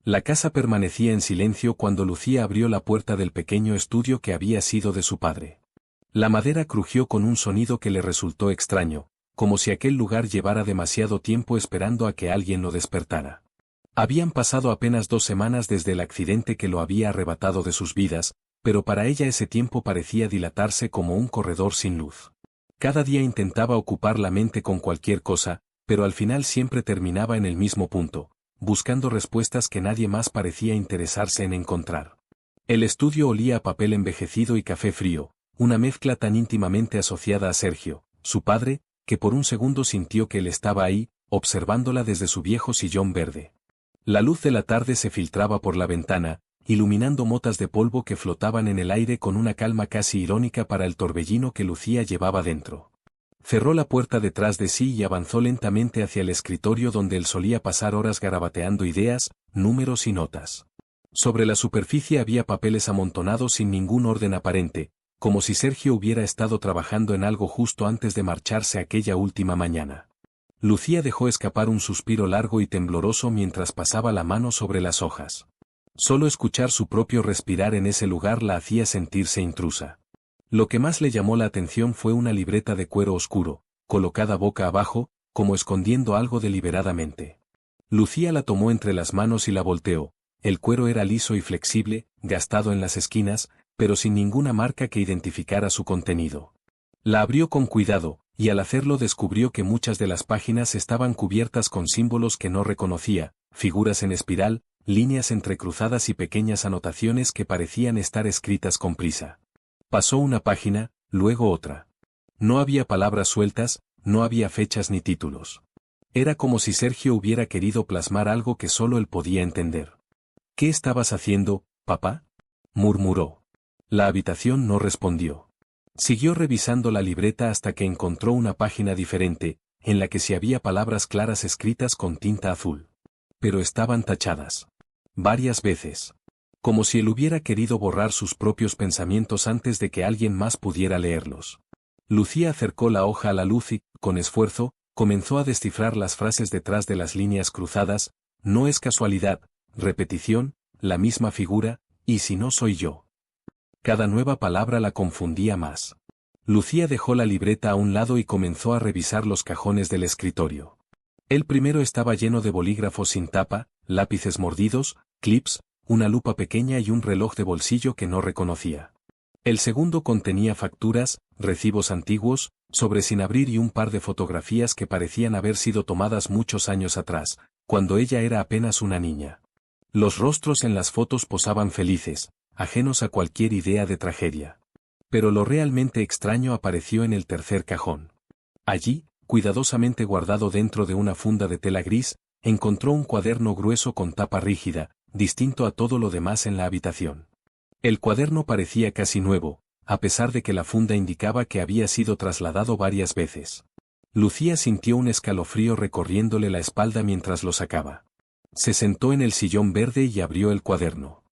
La casa permanecía en silencio cuando Lucía abrió la puerta del pequeño estudio que había sido de su padre. La madera crujió con un sonido que le resultó extraño, como si aquel lugar llevara demasiado tiempo esperando a que alguien lo despertara. Habían pasado apenas 2 semanas desde el accidente que lo había arrebatado de sus vidas, pero para ella ese tiempo parecía dilatarse como un corredor sin luz. Cada día intentaba ocupar la mente con cualquier cosa, pero al final siempre terminaba en el mismo punto, buscando respuestas que nadie más parecía interesarse en encontrar. El estudio olía a papel envejecido y café frío, una mezcla tan íntimamente asociada a Sergio, su padre, que por un segundo sintió que él estaba ahí, observándola desde su viejo sillón verde. La luz de la tarde se filtraba por la ventana, iluminando motas de polvo que flotaban en el aire con una calma casi irónica para el torbellino que Lucía llevaba dentro. Cerró la puerta detrás de sí y avanzó lentamente hacia el escritorio donde él solía pasar horas garabateando ideas, números y notas. Sobre la superficie había papeles amontonados sin ningún orden aparente, como si Sergio hubiera estado trabajando en algo justo antes de marcharse aquella última mañana. Lucía dejó escapar un suspiro largo y tembloroso mientras pasaba la mano sobre las hojas. Solo escuchar su propio respirar en ese lugar la hacía sentirse intrusa. Lo que más le llamó la atención fue una libreta de cuero oscuro, colocada boca abajo, como escondiendo algo deliberadamente. Lucía la tomó entre las manos y la volteó. El cuero era liso y flexible, gastado en las esquinas, pero sin ninguna marca que identificara su contenido. La abrió con cuidado, y al hacerlo descubrió que muchas de las páginas estaban cubiertas con símbolos que no reconocía, figuras en espiral, líneas entrecruzadas y pequeñas anotaciones que parecían estar escritas con prisa. Pasó una página, luego otra. No había palabras sueltas, no había fechas ni títulos. Era como si Sergio hubiera querido plasmar algo que solo él podía entender. «¿Qué estabas haciendo, papá?», murmuró. La habitación no respondió. Siguió revisando la libreta hasta que encontró una página diferente, en la que sí había palabras claras escritas con tinta azul. Pero estaban tachadas. Varias veces. Como si él hubiera querido borrar sus propios pensamientos antes de que alguien más pudiera leerlos. Lucía acercó la hoja a la luz y, con esfuerzo, comenzó a descifrar las frases detrás de las líneas cruzadas: «No es casualidad», repetición, «la misma figura», «y si no soy yo». Cada nueva palabra la confundía más. Lucía dejó la libreta a un lado y comenzó a revisar los cajones del escritorio. El primero estaba lleno de bolígrafos sin tapa, lápices mordidos, clips, una lupa pequeña y un reloj de bolsillo que no reconocía. El segundo contenía facturas, recibos antiguos, sobres sin abrir y un par de fotografías que parecían haber sido tomadas muchos años atrás, cuando ella era apenas una niña. Los rostros en las fotos posaban felices, ajenos a cualquier idea de tragedia. Pero lo realmente extraño apareció en el tercer cajón. Allí, cuidadosamente guardado dentro de una funda de tela gris, encontró un cuaderno grueso con tapa rígida, distinto a todo lo demás en la habitación. El cuaderno parecía casi nuevo, a pesar de que la funda indicaba que había sido trasladado varias veces. Lucía sintió un escalofrío recorriéndole la espalda mientras lo sacaba. Se sentó en el sillón verde y abrió el cuaderno.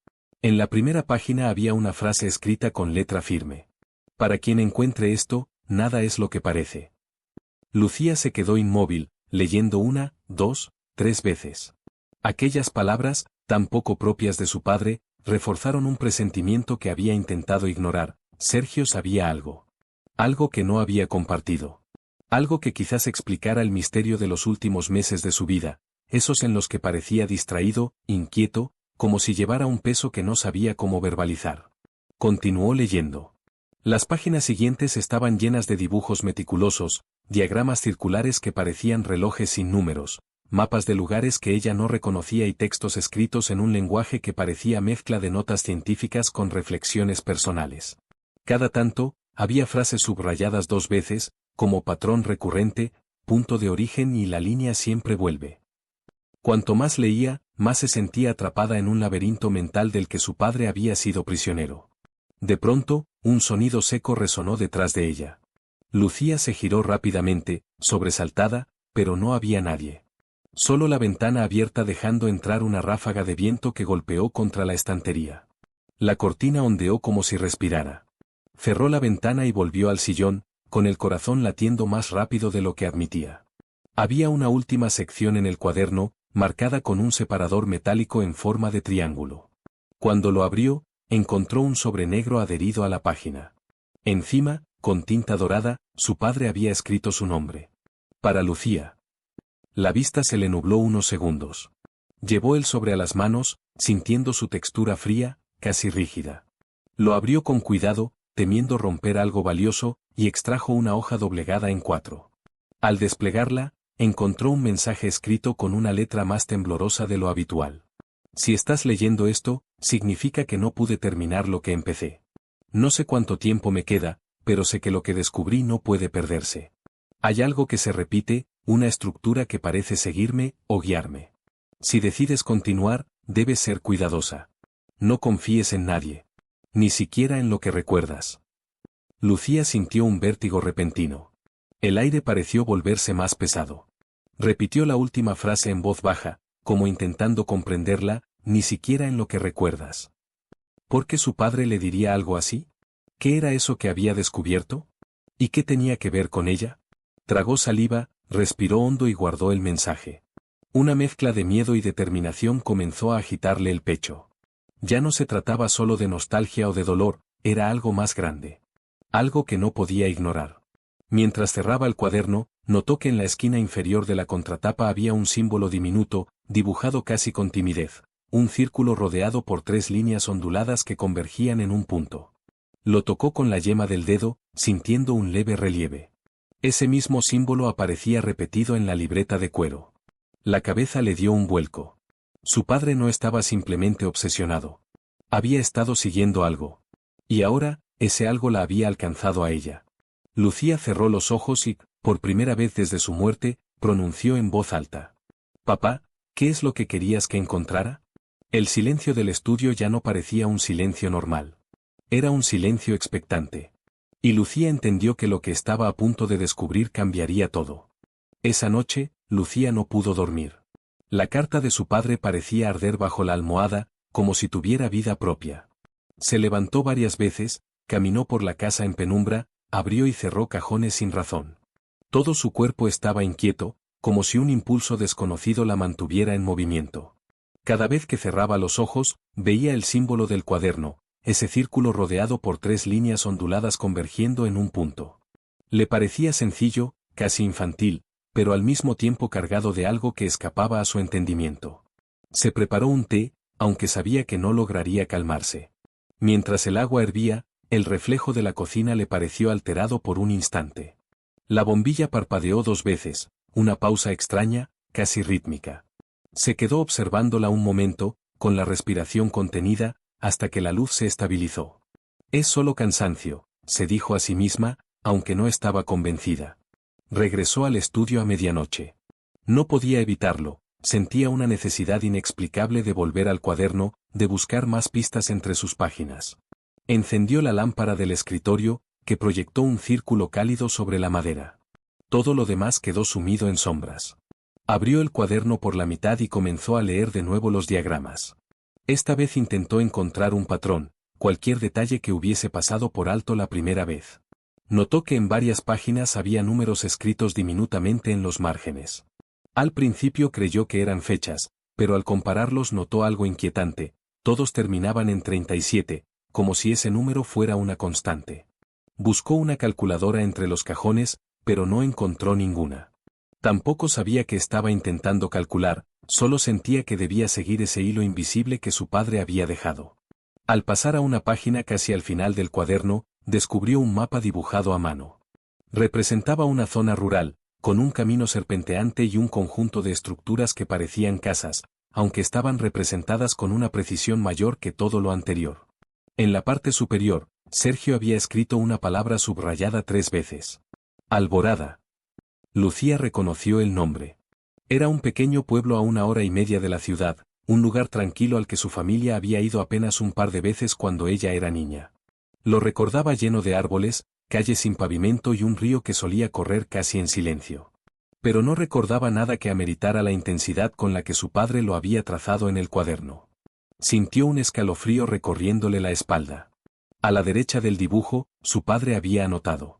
En la primera página había una frase escrita con letra firme. «Para quien encuentre esto, nada es lo que parece». Lucía se quedó inmóvil, leyendo 1, 2, 3 veces. Aquellas palabras, tan poco propias de su padre, reforzaron un presentimiento que había intentado ignorar. Sergio sabía algo. Algo que no había compartido. Algo que quizás explicara el misterio de los últimos meses de su vida, esos en los que parecía distraído, inquieto, como si llevara un peso que no sabía cómo verbalizar. Continuó leyendo. Las páginas siguientes estaban llenas de dibujos meticulosos, diagramas circulares que parecían relojes sin números, mapas de lugares que ella no reconocía y textos escritos en un lenguaje que parecía mezcla de notas científicas con reflexiones personales. Cada tanto, había frases subrayadas 2 veces, como patrón recurrente, punto de origen y la línea siempre vuelve. Cuanto más leía, más se sentía atrapada en un laberinto mental del que su padre había sido prisionero. De pronto, un sonido seco resonó detrás de ella. Lucía se giró rápidamente, sobresaltada, pero no había nadie. Solo la ventana abierta dejando entrar una ráfaga de viento que golpeó contra la estantería. La cortina ondeó como si respirara. Cerró la ventana y volvió al sillón, con el corazón latiendo más rápido de lo que admitía. Había una última sección en el cuaderno, marcada con un separador metálico en forma de triángulo. Cuando lo abrió, encontró un sobre negro adherido a la página. Encima, con tinta dorada, su padre había escrito su nombre. Para Lucía. La vista se le nubló unos segundos. Llevó el sobre a las manos, sintiendo su textura fría, casi rígida. Lo abrió con cuidado, temiendo romper algo valioso, y extrajo una hoja doblegada en 4. Al desplegarla, encontró un mensaje escrito con una letra más temblorosa de lo habitual. Si estás leyendo esto, significa que no pude terminar lo que empecé. No sé cuánto tiempo me queda, pero sé que lo que descubrí no puede perderse. Hay algo que se repite, una estructura que parece seguirme o guiarme. Si decides continuar, debes ser cuidadosa. No confíes en nadie. Ni siquiera en lo que recuerdas. Lucía sintió un vértigo repentino. El aire pareció volverse más pesado. Repitió la última frase en voz baja, como intentando comprenderla, ni siquiera en lo que recuerdas. ¿Por qué su padre le diría algo así? ¿Qué era eso que había descubierto? ¿Y qué tenía que ver con ella? Tragó saliva, respiró hondo y guardó el mensaje. Una mezcla de miedo y determinación comenzó a agitarle el pecho. Ya no se trataba solo de nostalgia o de dolor, era algo más grande. Algo que no podía ignorar. Mientras cerraba el cuaderno, notó que en la esquina inferior de la contratapa había un símbolo diminuto, dibujado casi con timidez, un círculo rodeado por 3 líneas onduladas que convergían en un punto. Lo tocó con la yema del dedo, sintiendo un leve relieve. Ese mismo símbolo aparecía repetido en la libreta de cuero. La cabeza le dio un vuelco. Su padre no estaba simplemente obsesionado. Había estado siguiendo algo. Y ahora, ese algo la había alcanzado a ella. Lucía cerró los ojos y, por primera vez desde su muerte, pronunció en voz alta. «Papá, ¿qué es lo que querías que encontrara?» El silencio del estudio ya no parecía un silencio normal. Era un silencio expectante. Y Lucía entendió que lo que estaba a punto de descubrir cambiaría todo. Esa noche, Lucía no pudo dormir. La carta de su padre parecía arder bajo la almohada, como si tuviera vida propia. Se levantó varias veces, caminó por la casa en penumbra, abrió y cerró cajones sin razón. Todo su cuerpo estaba inquieto, como si un impulso desconocido la mantuviera en movimiento. Cada vez que cerraba los ojos, veía el símbolo del cuaderno, ese círculo rodeado por 3 líneas onduladas convergiendo en un punto. Le parecía sencillo, casi infantil, pero al mismo tiempo cargado de algo que escapaba a su entendimiento. Se preparó un té, aunque sabía que no lograría calmarse. Mientras el agua hervía, el reflejo de la cocina le pareció alterado por un instante. La bombilla parpadeó 2 veces, una pausa extraña, casi rítmica. Se quedó observándola un momento, con la respiración contenida, hasta que la luz se estabilizó. Es solo cansancio, se dijo a sí misma, aunque no estaba convencida. Regresó al estudio a medianoche. No podía evitarlo, sentía una necesidad inexplicable de volver al cuaderno, de buscar más pistas entre sus páginas. Encendió la lámpara del escritorio, que proyectó un círculo cálido sobre la madera. Todo lo demás quedó sumido en sombras. Abrió el cuaderno por la mitad y comenzó a leer de nuevo los diagramas. Esta vez intentó encontrar un patrón, cualquier detalle que hubiese pasado por alto la primera vez. Notó que en varias páginas había números escritos diminutamente en los márgenes. Al principio creyó que eran fechas, pero al compararlos notó algo inquietante, todos terminaban en 37, como si ese número fuera una constante. Buscó una calculadora entre los cajones, pero no encontró ninguna. Tampoco sabía que estaba intentando calcular, solo sentía que debía seguir ese hilo invisible que su padre había dejado. Al pasar a una página casi al final del cuaderno, descubrió un mapa dibujado a mano. Representaba una zona rural, con un camino serpenteante y un conjunto de estructuras que parecían casas, aunque estaban representadas con una precisión mayor que todo lo anterior. En la parte superior, Sergio había escrito una palabra subrayada 3 veces. Alborada. Lucía reconoció el nombre. Era un pequeño pueblo a 1 hora y media de la ciudad, un lugar tranquilo al que su familia había ido apenas un par de veces cuando ella era niña. Lo recordaba lleno de árboles, calles sin pavimento y un río que solía correr casi en silencio. Pero no recordaba nada que ameritara la intensidad con la que su padre lo había trazado en el cuaderno. Sintió un escalofrío recorriéndole la espalda. A la derecha del dibujo, su padre había anotado.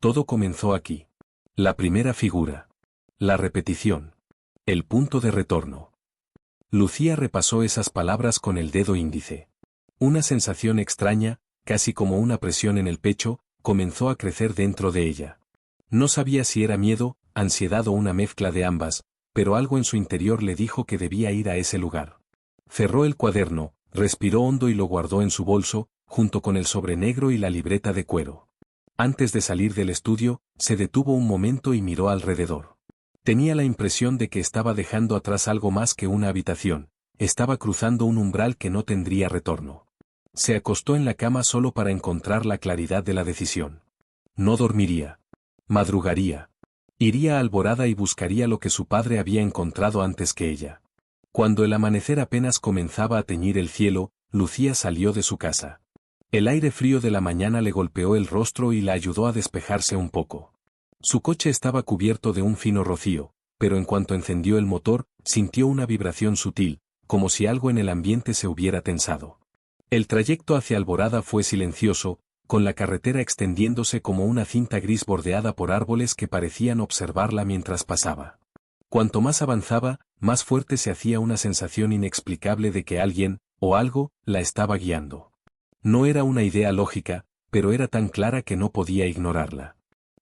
Todo comenzó aquí. La primera figura. La repetición. El punto de retorno. Lucía repasó esas palabras con el dedo índice. Una sensación extraña, casi como una presión en el pecho, comenzó a crecer dentro de ella. No sabía si era miedo, ansiedad o una mezcla de ambas, pero algo en su interior le dijo que debía ir a ese lugar. Cerró el cuaderno, respiró hondo y lo guardó en su bolso, junto con el sobre negro y la libreta de cuero. Antes de salir del estudio, se detuvo un momento y miró alrededor. Tenía la impresión de que estaba dejando atrás algo más que una habitación, estaba cruzando un umbral que no tendría retorno. Se acostó en la cama solo para encontrar la claridad de la decisión. No dormiría. Madrugaría. Iría a Alborada y buscaría lo que su padre había encontrado antes que ella. Cuando el amanecer apenas comenzaba a teñir el cielo, Lucía salió de su casa. El aire frío de la mañana le golpeó el rostro y la ayudó a despejarse un poco. Su coche estaba cubierto de un fino rocío, pero en cuanto encendió el motor, sintió una vibración sutil, como si algo en el ambiente se hubiera tensado. El trayecto hacia Alborada fue silencioso, con la carretera extendiéndose como una cinta gris bordeada por árboles que parecían observarla mientras pasaba. Cuanto más avanzaba, más fuerte se hacía una sensación inexplicable de que alguien, o algo, la estaba guiando. No era una idea lógica, pero era tan clara que no podía ignorarla.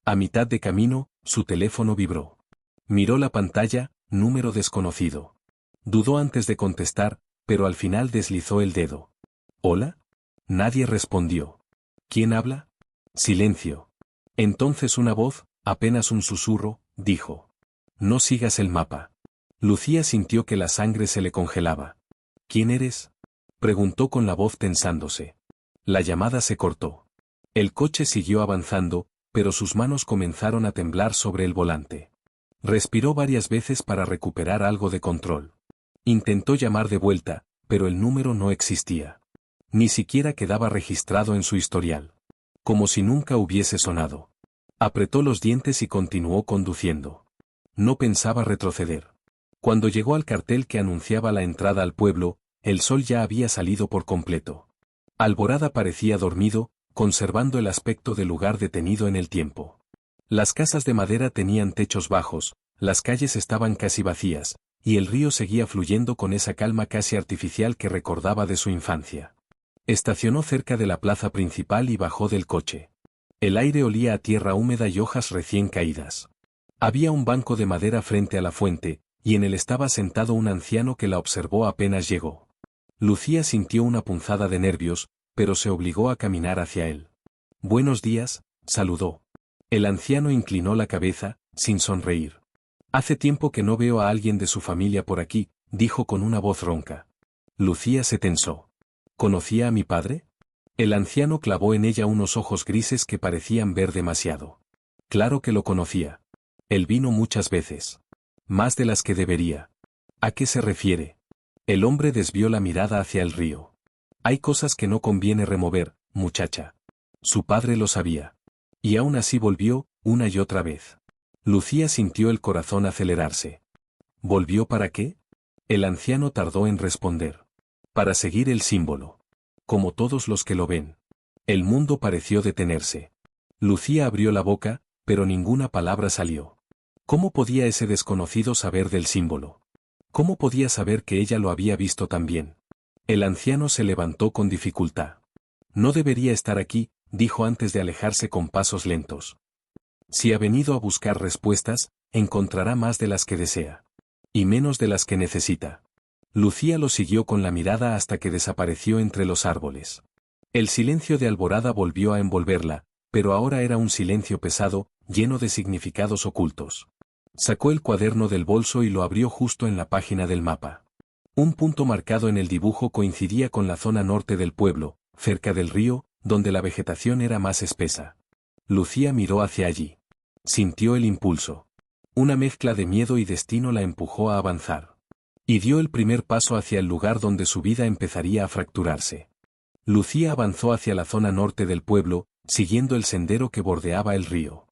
A mitad de camino, su teléfono vibró. Miró la pantalla, número desconocido. Dudó antes de contestar, pero al final deslizó el dedo. ¿Hola? Nadie respondió. ¿Quién habla? Silencio. Entonces una voz, apenas un susurro, dijo. No sigas el mapa. Lucía sintió que la sangre se le congelaba. ¿Quién eres? Preguntó con la voz tensándose. La llamada se cortó. El coche siguió avanzando, pero sus manos comenzaron a temblar sobre el volante. Respiró varias veces para recuperar algo de control. Intentó llamar de vuelta, pero el número no existía. Ni siquiera quedaba registrado en su historial. Como si nunca hubiese sonado. Apretó los dientes y continuó conduciendo. No pensaba retroceder. Cuando llegó al cartel que anunciaba la entrada al pueblo, el sol ya había salido por completo. Alborada parecía dormido, conservando el aspecto de lugar detenido en el tiempo. Las casas de madera tenían techos bajos, las calles estaban casi vacías, y el río seguía fluyendo con esa calma casi artificial que recordaba de su infancia. Estacionó cerca de la plaza principal y bajó del coche. El aire olía a tierra húmeda y hojas recién caídas. Había un banco de madera frente a la fuente, y en él estaba sentado un anciano que la observó apenas llegó. Lucía sintió una punzada de nervios, pero se obligó a caminar hacia él. Buenos días, saludó. El anciano inclinó la cabeza, sin sonreír. Hace tiempo que no veo a alguien de su familia por aquí, dijo con una voz ronca. Lucía se tensó. ¿Conocía a mi padre? El anciano clavó en ella unos ojos grises que parecían ver demasiado. Claro que lo conocía. Él vino muchas veces. Más de las que debería. ¿A qué se refiere? El hombre desvió la mirada hacia el río. Hay cosas que no conviene remover, muchacha. Su padre lo sabía. Y aún así volvió, una y otra vez. Lucía sintió el corazón acelerarse. ¿Volvió para qué? El anciano tardó en responder. Para seguir el símbolo. Como todos los que lo ven. El mundo pareció detenerse. Lucía abrió la boca, pero ninguna palabra salió. ¿Cómo podía ese desconocido saber del símbolo? ¿Cómo podía saber que ella lo había visto también? El anciano se levantó con dificultad. No debería estar aquí, dijo antes de alejarse con pasos lentos. Si ha venido a buscar respuestas, encontrará más de las que desea. Y menos de las que necesita. Lucía lo siguió con la mirada hasta que desapareció entre los árboles. El silencio de Alborada volvió a envolverla, pero ahora era un silencio pesado, lleno de significados ocultos. Sacó el cuaderno del bolso y lo abrió justo en la página del mapa. Un punto marcado en el dibujo coincidía con la zona norte del pueblo, cerca del río, donde la vegetación era más espesa. Lucía miró hacia allí. Sintió el impulso. Una mezcla de miedo y destino la empujó a avanzar. Y dio el primer paso hacia el lugar donde su vida empezaría a fracturarse. Lucía avanzó hacia la zona norte del pueblo, siguiendo el sendero que bordeaba el río.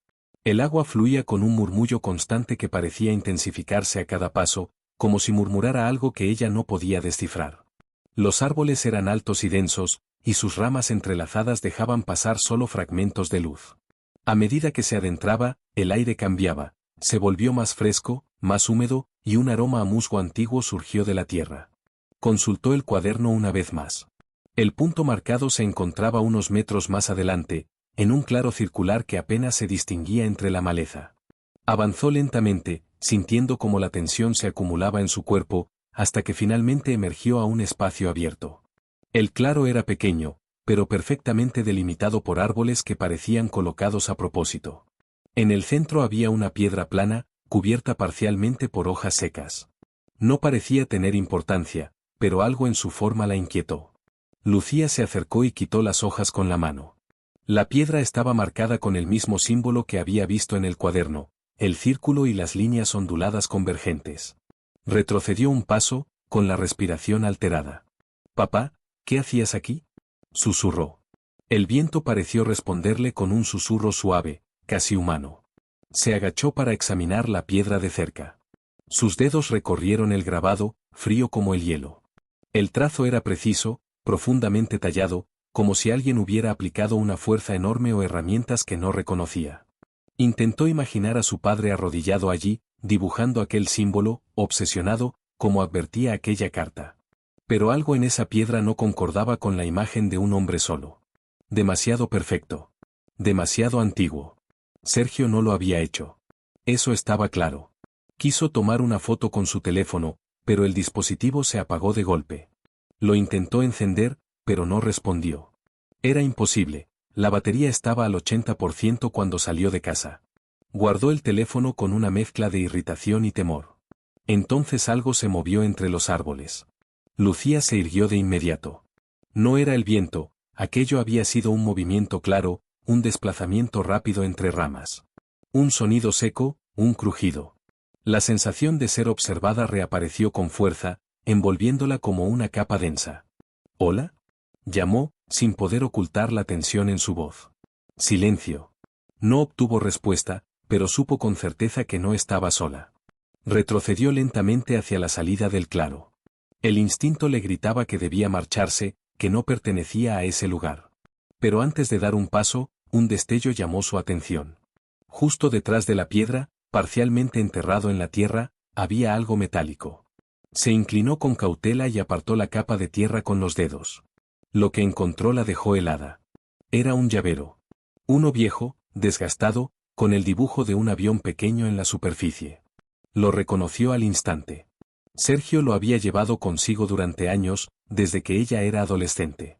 El agua fluía con un murmullo constante que parecía intensificarse a cada paso, como si murmurara algo que ella no podía descifrar. Los árboles eran altos y densos, y sus ramas entrelazadas dejaban pasar solo fragmentos de luz. A medida que se adentraba, el aire cambiaba, Se volvió más fresco, más húmedo, y un aroma a musgo antiguo surgió de la tierra. Consultó el cuaderno una vez más. El punto marcado se encontraba unos metros más adelante, en un claro circular que apenas se distinguía entre la maleza. Avanzó lentamente, sintiendo como la tensión se acumulaba en su cuerpo, hasta que finalmente emergió a un espacio abierto. El claro era pequeño, pero perfectamente delimitado por árboles que parecían colocados a propósito. En el centro había una piedra plana, cubierta parcialmente por hojas secas. No parecía tener importancia, pero algo en su forma la inquietó. Lucía se acercó y quitó las hojas con la mano. La piedra estaba marcada con el mismo símbolo que había visto en el cuaderno, el círculo y las líneas onduladas convergentes. Retrocedió un paso, con la respiración alterada. «Papá, ¿qué hacías aquí?», susurró. El viento pareció responderle con un susurro suave, casi humano. Se agachó para examinar la piedra de cerca. Sus dedos recorrieron el grabado, frío como el hielo. El trazo era preciso, profundamente tallado, como si alguien hubiera aplicado una fuerza enorme o herramientas que no reconocía. Intentó imaginar a su padre arrodillado allí, dibujando aquel símbolo, obsesionado, como advertía aquella carta. Pero algo en esa piedra no concordaba con la imagen de un hombre solo. Demasiado perfecto. Demasiado antiguo. Sergio no lo había hecho. Eso estaba claro. Quiso tomar una foto con su teléfono, pero el dispositivo se apagó de golpe. Lo intentó encender, pero no respondió. Era imposible. La batería estaba al 80% cuando salió de casa. Guardó el teléfono con una mezcla de irritación y temor. Entonces algo se movió entre los árboles. Lucía se irguió de inmediato. No era el viento, aquello había sido un movimiento claro, un desplazamiento rápido entre ramas. Un sonido seco, un crujido. La sensación de ser observada reapareció con fuerza, envolviéndola como una capa densa. «¿Hola?», llamó, sin poder ocultar la tensión en su voz. Silencio. No obtuvo respuesta, pero supo con certeza que no estaba sola. Retrocedió lentamente hacia la salida del claro. El instinto le gritaba que debía marcharse, que no pertenecía a ese lugar. Pero antes de dar un paso, un destello llamó su atención. Justo detrás de la piedra, parcialmente enterrado en la tierra, había algo metálico. Se inclinó con cautela y apartó la capa de tierra con los dedos. Lo que encontró la dejó helada. Era un llavero. Uno viejo, desgastado, con el dibujo de un avión pequeño en la superficie. Lo reconoció al instante. Sergio lo había llevado consigo durante años, desde que ella era adolescente.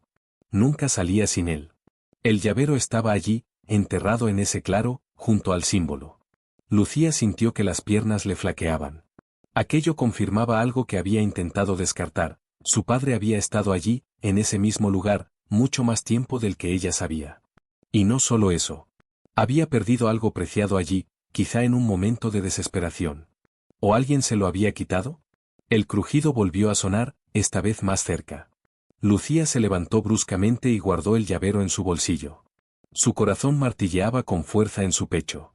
Nunca salía sin él. El llavero estaba allí, enterrado en ese claro, junto al símbolo. Lucía sintió que las piernas le flaqueaban. Aquello confirmaba algo que había intentado descartar. Su padre había estado allí, en ese mismo lugar, mucho más tiempo del que ella sabía. Y no solo eso. Había perdido algo preciado allí, quizá en un momento de desesperación. ¿O alguien se lo había quitado? El crujido volvió a sonar, esta vez más cerca. Lucía se levantó bruscamente y guardó el llavero en su bolsillo. Su corazón martilleaba con fuerza en su pecho.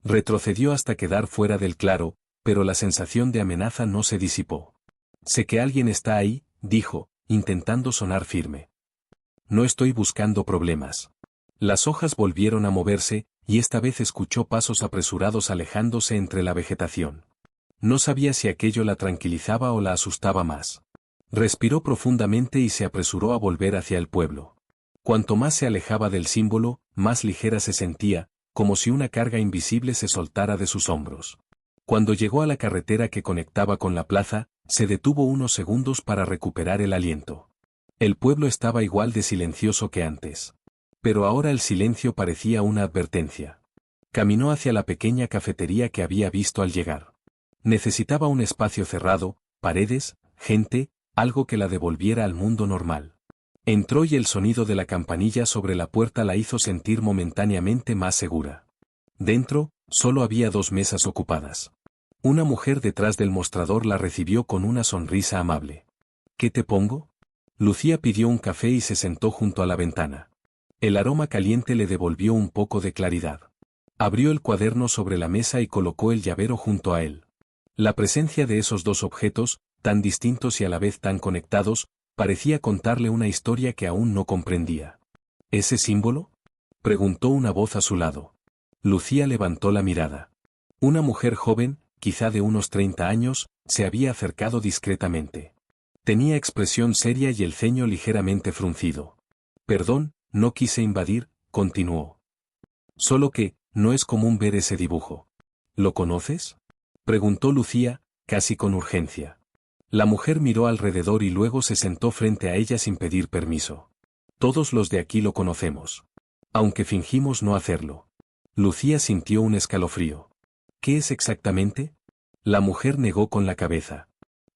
Retrocedió hasta quedar fuera del claro, pero la sensación de amenaza no se disipó. «Sé que alguien está ahí», dijo, intentando sonar firme. «No estoy buscando problemas». Las hojas volvieron a moverse, y esta vez escuchó pasos apresurados alejándose entre la vegetación. No sabía si aquello la tranquilizaba o la asustaba más. Respiró profundamente y se apresuró a volver hacia el pueblo. Cuanto más se alejaba del símbolo, más ligera se sentía, como si una carga invisible se soltara de sus hombros. Cuando llegó a la carretera que conectaba con la plaza, se detuvo unos segundos para recuperar el aliento. El pueblo estaba igual de silencioso que antes. Pero ahora el silencio parecía una advertencia. Caminó hacia la pequeña cafetería que había visto al llegar. Necesitaba un espacio cerrado, paredes, gente, algo que la devolviera al mundo normal. Entró y el sonido de la campanilla sobre la puerta la hizo sentir momentáneamente más segura. Dentro, solo había 2 mesas ocupadas. Una mujer detrás del mostrador la recibió con una sonrisa amable. «¿Qué te pongo?». Lucía pidió un café y se sentó junto a la ventana. El aroma caliente le devolvió un poco de claridad. Abrió el cuaderno sobre la mesa y colocó el llavero junto a él. La presencia de esos 2 objetos, tan distintos y a la vez tan conectados, parecía contarle una historia que aún no comprendía. «¿Ese símbolo?», preguntó una voz a su lado. Lucía levantó la mirada. Una mujer joven, quizá de unos 30 años, se había acercado discretamente. Tenía expresión seria y el ceño ligeramente fruncido. Perdón, no quise invadir, continuó. Solo que, no es común ver ese dibujo. ¿Lo conoces? Preguntó Lucía, casi con urgencia. La mujer miró alrededor y luego se sentó frente a ella sin pedir permiso. Todos los de aquí lo conocemos. Aunque fingimos no hacerlo. Lucía sintió un escalofrío. ¿Qué es exactamente? La mujer negó con la cabeza.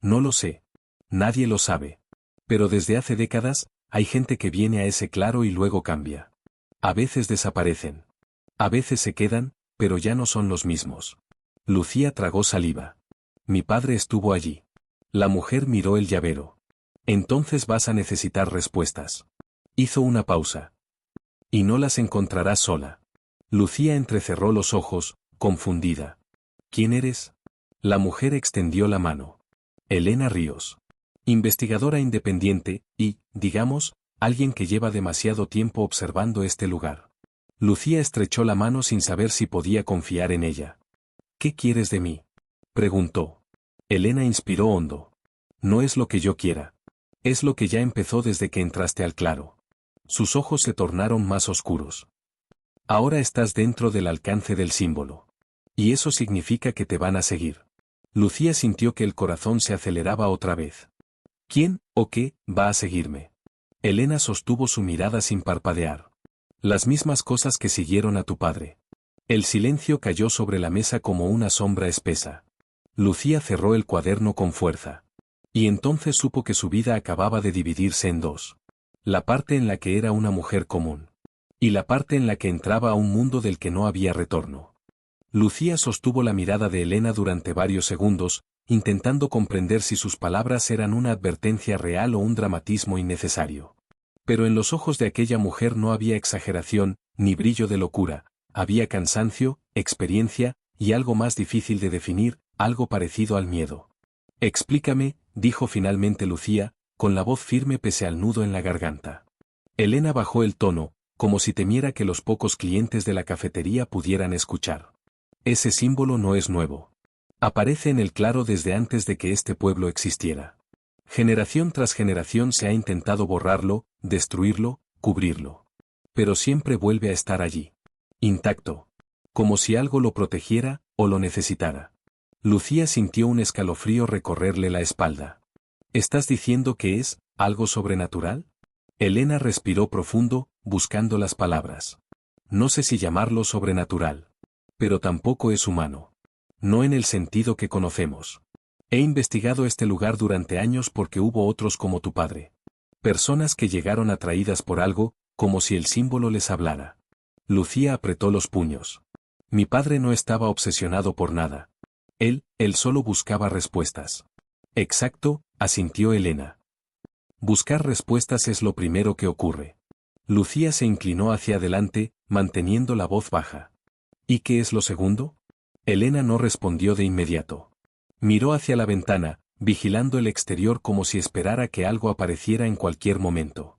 No lo sé. Nadie lo sabe. Pero desde hace décadas, hay gente que viene a ese claro y luego cambia. A veces desaparecen. A veces se quedan, pero ya no son los mismos. Lucía tragó saliva. Mi padre estuvo allí. La mujer miró el llavero. Entonces vas a necesitar respuestas. Hizo una pausa. Y no las encontrarás sola. Lucía entrecerró los ojos, confundida. ¿Quién eres? La mujer extendió la mano. Elena Ríos. Investigadora independiente, y, digamos, alguien que lleva demasiado tiempo observando este lugar. Lucía estrechó la mano sin saber si podía confiar en ella. ¿Qué quieres de mí? Preguntó. Elena inspiró hondo. No es lo que yo quiera. Es lo que ya empezó desde que entraste al claro. Sus ojos se tornaron más oscuros. Ahora estás dentro del alcance del símbolo. Y eso significa que te van a seguir. Lucía sintió que el corazón se aceleraba otra vez. ¿Quién, o qué, va a seguirme? Elena sostuvo su mirada sin parpadear. Las mismas cosas que siguieron a tu padre. El silencio cayó sobre la mesa como una sombra espesa. Lucía cerró el cuaderno con fuerza. Y entonces supo que su vida acababa de dividirse en dos. La parte en la que era una mujer común. Y la parte en la que entraba a un mundo del que no había retorno. Lucía sostuvo la mirada de Elena durante varios segundos, intentando comprender si sus palabras eran una advertencia real o un dramatismo innecesario. Pero en los ojos de aquella mujer no había exageración, ni brillo de locura, había cansancio, experiencia, y algo más difícil de definir, algo parecido al miedo. Explícame, dijo finalmente Lucía, con la voz firme pese al nudo en la garganta. Elena bajó el tono, como si temiera que los pocos clientes de la cafetería pudieran escuchar. Ese símbolo no es nuevo. Aparece en el claro desde antes de que este pueblo existiera. Generación tras generación se ha intentado borrarlo, destruirlo, cubrirlo. Pero siempre vuelve a estar allí. Intacto. Como si algo lo protegiera, o lo necesitara. Lucía sintió un escalofrío recorrerle la espalda. ¿Estás diciendo que es algo sobrenatural? Elena respiró profundo, buscando las palabras. No sé si llamarlo sobrenatural. Pero tampoco es humano. No en el sentido que conocemos. He investigado este lugar durante años porque hubo otros como tu padre. Personas que llegaron atraídas por algo, como si el símbolo les hablara. Lucía apretó los puños. Mi padre no estaba obsesionado por nada. Él solo buscaba respuestas. Exacto, asintió Elena. Buscar respuestas es lo primero que ocurre. Lucía se inclinó hacia adelante, manteniendo la voz baja. ¿Y qué es lo segundo? Elena no respondió de inmediato. Miró hacia la ventana, vigilando el exterior como si esperara que algo apareciera en cualquier momento.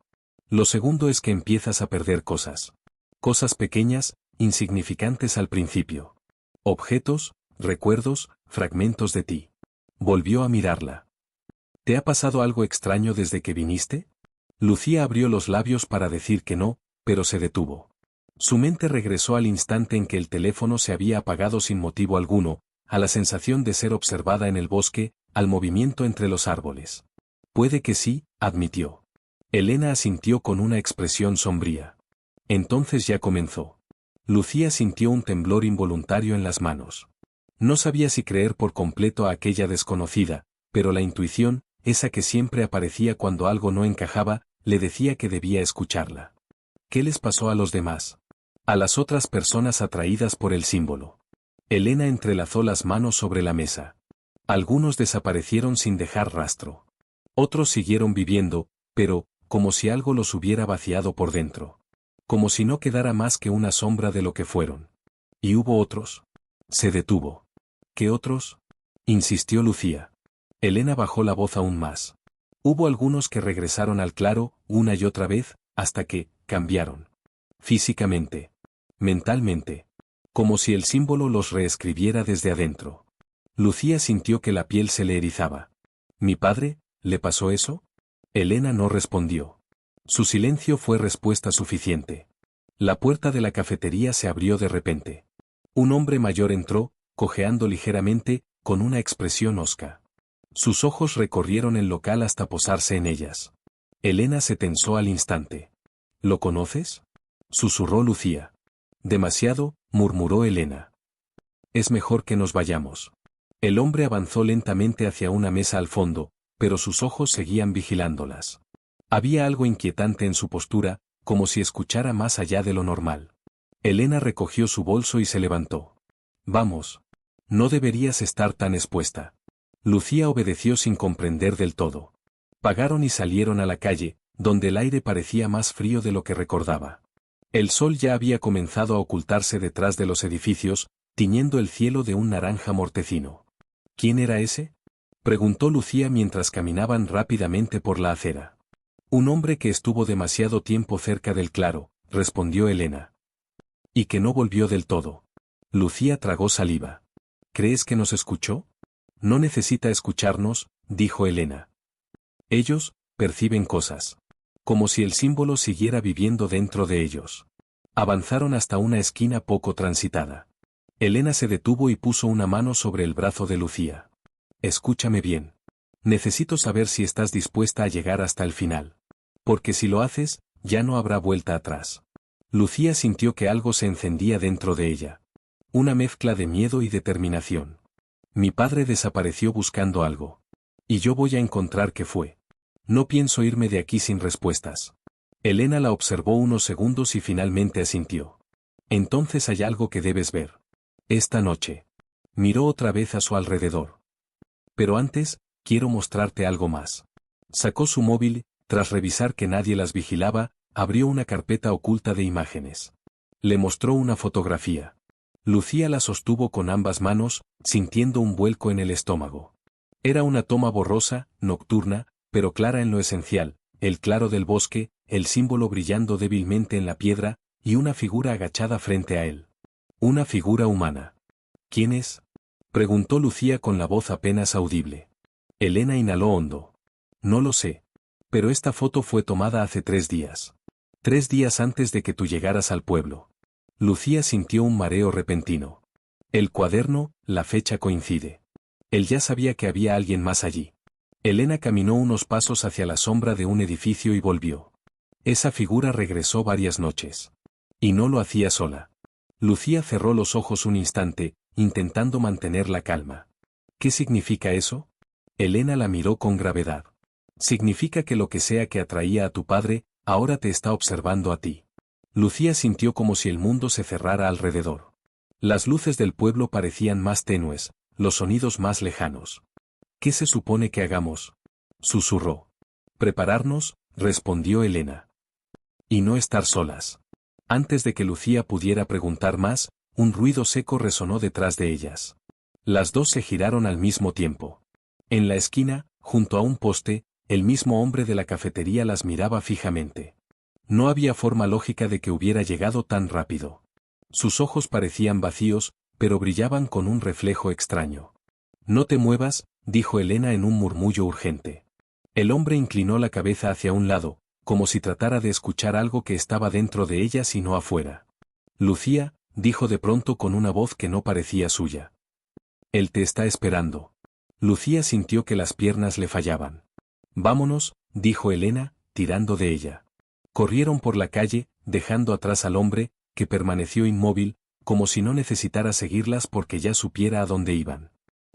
Lo segundo es que empiezas a perder cosas. Cosas pequeñas, insignificantes al principio. Objetos, recuerdos, fragmentos de ti. Volvió a mirarla. ¿Te ha pasado algo extraño desde que viniste? Lucía abrió los labios para decir que no, pero se detuvo. Su mente regresó al instante en que el teléfono se había apagado sin motivo alguno, a la sensación de ser observada en el bosque, al movimiento entre los árboles. Puede que sí, admitió. Elena asintió con una expresión sombría. Entonces ya comenzó. Lucía sintió un temblor involuntario en las manos. No sabía si creer por completo a aquella desconocida, pero la intuición, esa que siempre aparecía cuando algo no encajaba, le decía que debía escucharla. ¿Qué les pasó a los demás? A las otras personas atraídas por el símbolo. Elena entrelazó las manos sobre la mesa. Algunos desaparecieron sin dejar rastro. Otros siguieron viviendo, pero, como si algo los hubiera vaciado por dentro. Como si no quedara más que una sombra de lo que fueron. ¿Y hubo otros? Se detuvo. ¿Qué otros? Insistió Lucía. Elena bajó la voz aún más. Hubo algunos que regresaron al claro, una y otra vez, hasta que, cambiaron. Físicamente. Mentalmente. como si el símbolo los reescribiera desde adentro. Lucía sintió que la piel se le erizaba. ¿Mi padre? ¿Le pasó eso? Elena no respondió. Su silencio fue respuesta suficiente. La puerta de la cafetería se abrió de repente. Un hombre mayor entró, cojeando ligeramente, con una expresión hosca. Sus ojos recorrieron el local hasta posarse en ellas. Elena se tensó al instante. ¿Lo conoces?, susurró Lucía. Demasiado, murmuró Elena. Es mejor que nos vayamos. El hombre avanzó lentamente hacia una mesa al fondo, pero sus ojos seguían vigilándolas. Había algo inquietante en su postura, como si escuchara más allá de lo normal. Elena recogió su bolso y se levantó. Vamos. No deberías estar tan expuesta. Lucía obedeció sin comprender del todo. Pagaron y salieron a la calle, donde el aire parecía más frío de lo que recordaba. El sol ya había comenzado a ocultarse detrás de los edificios, tiñendo el cielo de un naranja mortecino. ¿Quién era ese?, preguntó Lucía mientras caminaban rápidamente por la acera. Un hombre que estuvo demasiado tiempo cerca del claro, respondió Elena. Y que no volvió del todo. Lucía tragó saliva. ¿Crees que nos escuchó? No necesita escucharnos, dijo Elena. Ellos perciben cosas. Como si el símbolo siguiera viviendo dentro de ellos. Avanzaron hasta una esquina poco transitada. Elena se detuvo y puso una mano sobre el brazo de Lucía. Escúchame bien. Necesito saber si estás dispuesta a llegar hasta el final. Porque si lo haces, ya no habrá vuelta atrás. Lucía sintió que algo se encendía dentro de ella. Una mezcla de miedo y determinación. Mi padre desapareció buscando algo. Y yo voy a encontrar qué fue. No pienso irme de aquí sin respuestas. Elena la observó unos segundos y finalmente asintió. Entonces hay algo que debes ver. Esta noche. Miró otra vez a su alrededor. Pero antes, quiero mostrarte algo más. Sacó su móvil, tras revisar que nadie las vigilaba, abrió una carpeta oculta de imágenes. Le mostró una fotografía. Lucía la sostuvo con ambas manos, sintiendo un vuelco en el estómago. Era una toma borrosa, nocturna, pero clara en lo esencial, el claro del bosque, el símbolo brillando débilmente en la piedra, y una figura agachada frente a él. Una figura humana. ¿Quién es?, preguntó Lucía con la voz apenas audible. Elena inhaló hondo. No lo sé. Pero esta foto fue tomada hace 3 días. 3 días antes de que tú llegaras al pueblo. Lucía sintió un mareo repentino. El cuaderno, la fecha coincide. Él ya sabía que había alguien más allí. Elena caminó unos pasos hacia la sombra de un edificio y volvió. Esa figura regresó varias noches. Y no lo hacía sola. Lucía cerró los ojos un instante, intentando mantener la calma. ¿Qué significa eso? Elena la miró con gravedad. Significa que lo que sea que atraía a tu padre, ahora te está observando a ti. Lucía sintió como si el mundo se cerrara alrededor. Las luces del pueblo parecían más tenues, los sonidos más lejanos. ¿Qué se supone que hagamos?, susurró. Prepararnos, respondió Elena. Y no estar solas. Antes de que Lucía pudiera preguntar más, un ruido seco resonó detrás de ellas. Las dos se giraron al mismo tiempo. En la esquina, junto a un poste, el mismo hombre de la cafetería las miraba fijamente. No había forma lógica de que hubiera llegado tan rápido. Sus ojos parecían vacíos, pero brillaban con un reflejo extraño. No te muevas, dijo Elena en un murmullo urgente. El hombre inclinó la cabeza hacia un lado, como si tratara de escuchar algo que estaba dentro de ellas y no afuera. Lucía, dijo de pronto con una voz que no parecía suya. Él te está esperando. Lucía sintió que las piernas le fallaban. Vámonos, dijo Elena, tirando de ella. Corrieron por la calle, dejando atrás al hombre, que permaneció inmóvil, como si no necesitara seguirlas porque ya supiera a dónde iban.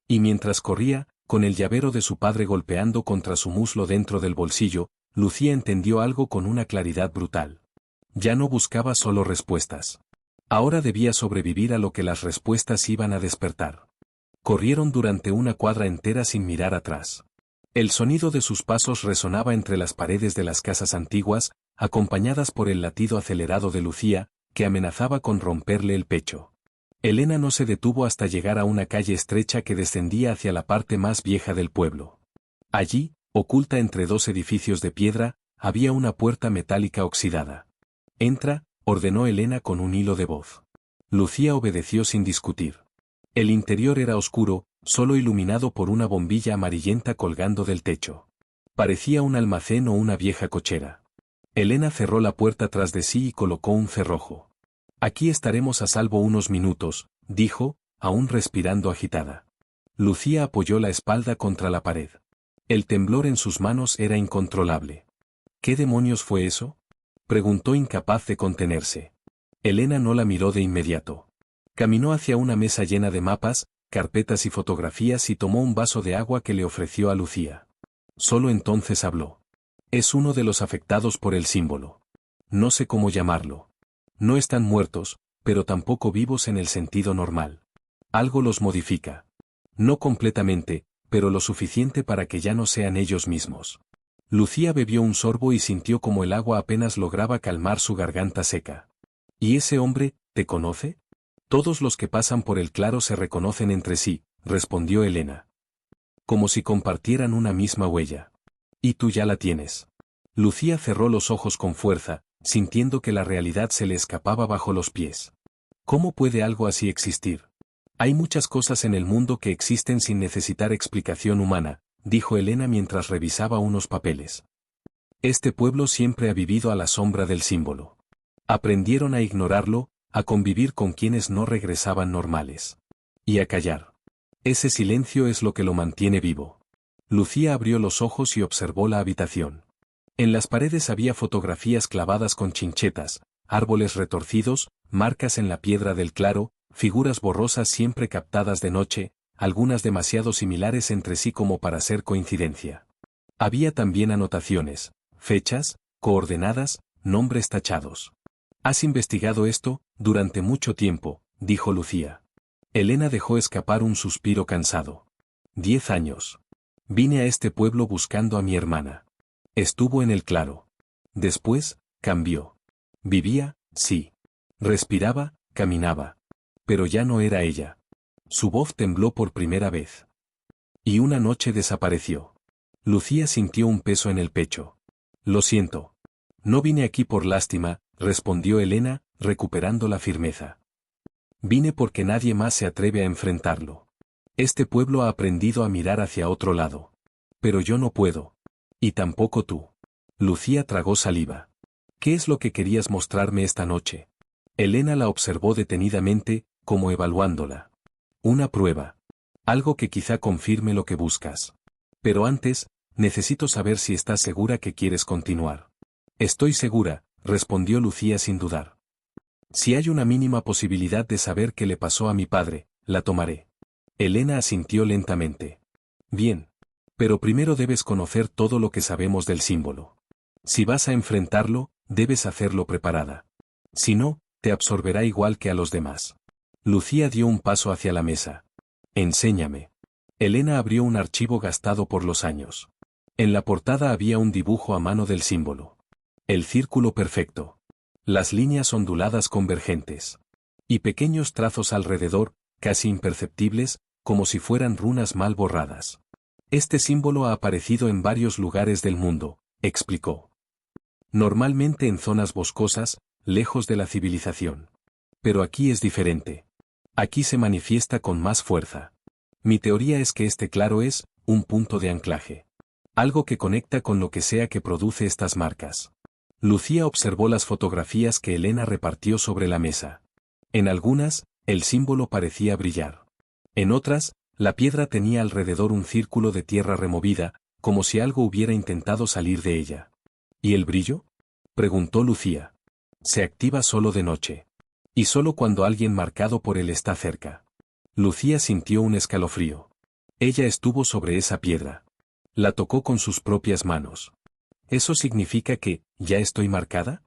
Y mientras corría, con el llavero de su padre golpeando contra su muslo dentro del bolsillo, Lucía entendió algo con una claridad brutal. Ya no buscaba solo respuestas. Ahora debía sobrevivir a lo que las respuestas iban a despertar. Corrieron durante una cuadra entera sin mirar atrás. El sonido de sus pasos resonaba entre las paredes de las casas antiguas, acompañadas por el latido acelerado de Lucía, que amenazaba con romperle el pecho. Elena no se detuvo hasta llegar a una calle estrecha que descendía hacia la parte más vieja del pueblo. Allí, oculta entre 2 edificios de piedra, había una puerta metálica oxidada. Entra, ordenó Elena con un hilo de voz. Lucía obedeció sin discutir. El interior era oscuro, solo iluminado por una bombilla amarillenta colgando del techo. Parecía un almacén o una vieja cochera. Elena cerró la puerta tras de sí y colocó un cerrojo. Aquí estaremos a salvo unos minutos, dijo, aún respirando agitada. Lucía apoyó la espalda contra la pared. El temblor en sus manos era incontrolable. ¿Qué demonios fue eso?, preguntó incapaz de contenerse. Elena no la miró de inmediato. Caminó hacia una mesa llena de mapas, carpetas y fotografías y tomó un vaso de agua que le ofreció a Lucía. Solo entonces habló. Es uno de los afectados por el símbolo. No sé cómo llamarlo. No están muertos, pero tampoco vivos en el sentido normal. Algo los modifica. No completamente, pero lo suficiente para que ya no sean ellos mismos. Lucía bebió un sorbo y sintió como el agua apenas lograba calmar su garganta seca. ¿Y ese hombre, te conoce? Todos los que pasan por el claro se reconocen entre sí, respondió Elena. Como si compartieran una misma huella. Y tú ya la tienes. Lucía cerró los ojos con fuerza, sintiendo que la realidad se le escapaba bajo los pies. ¿Cómo puede algo así existir? Hay muchas cosas en el mundo que existen sin necesitar explicación humana, dijo Elena mientras revisaba unos papeles. Este pueblo siempre ha vivido a la sombra del símbolo. Aprendieron a ignorarlo, a convivir con quienes no regresaban normales. Y a callar. Ese silencio es lo que lo mantiene vivo. Lucía abrió los ojos y observó la habitación. En las paredes había fotografías clavadas con chinchetas, árboles retorcidos, marcas en la piedra del claro, figuras borrosas siempre captadas de noche, algunas demasiado similares entre sí como para ser coincidencia. Había también anotaciones, fechas, coordenadas, nombres tachados. «Has investigado esto, durante mucho tiempo», dijo Lucía. Elena dejó escapar un suspiro cansado. 10 años. Vine a este pueblo buscando a mi hermana. Estuvo en el claro. Después, cambió. Vivía, sí. Respiraba, caminaba. Pero ya no era ella. Su voz tembló por primera vez. Y una noche desapareció. Lucía sintió un peso en el pecho. Lo siento. No vine aquí por lástima, respondió Elena, recuperando la firmeza. Vine porque nadie más se atreve a enfrentarlo. Este pueblo ha aprendido a mirar hacia otro lado. Pero yo no puedo. Y tampoco tú. Lucía tragó saliva. ¿Qué es lo que querías mostrarme esta noche? Elena la observó detenidamente, como evaluándola. Una prueba. Algo que quizá confirme lo que buscas. Pero antes, necesito saber si estás segura que quieres continuar. Estoy segura, respondió Lucía sin dudar. Si hay una mínima posibilidad de saber qué le pasó a mi padre, la tomaré. Elena asintió lentamente. Bien. Pero primero debes conocer todo lo que sabemos del símbolo. Si vas a enfrentarlo, debes hacerlo preparada. Si no, te absorberá igual que a los demás. Lucía dio un paso hacia la mesa. Enséñame. Elena abrió un archivo gastado por los años. En la portada había un dibujo a mano del símbolo. El círculo perfecto. Las líneas onduladas convergentes. Y pequeños trazos alrededor, casi imperceptibles, como si fueran runas mal borradas. Este símbolo ha aparecido en varios lugares del mundo, explicó. Normalmente en zonas boscosas, lejos de la civilización. Pero aquí es diferente. Aquí se manifiesta con más fuerza. Mi teoría es que este claro es un punto de anclaje. Algo que conecta con lo que sea que produce estas marcas. Lucía observó las fotografías que Elena repartió sobre la mesa. En algunas, el símbolo parecía brillar. En otras, la piedra tenía alrededor un círculo de tierra removida, como si algo hubiera intentado salir de ella. ¿Y el brillo?, preguntó Lucía. Se activa solo de noche. Y solo cuando alguien marcado por él está cerca. Lucía sintió un escalofrío. Ella estuvo sobre esa piedra. La tocó con sus propias manos. ¿Eso significa que, ya estoy marcada?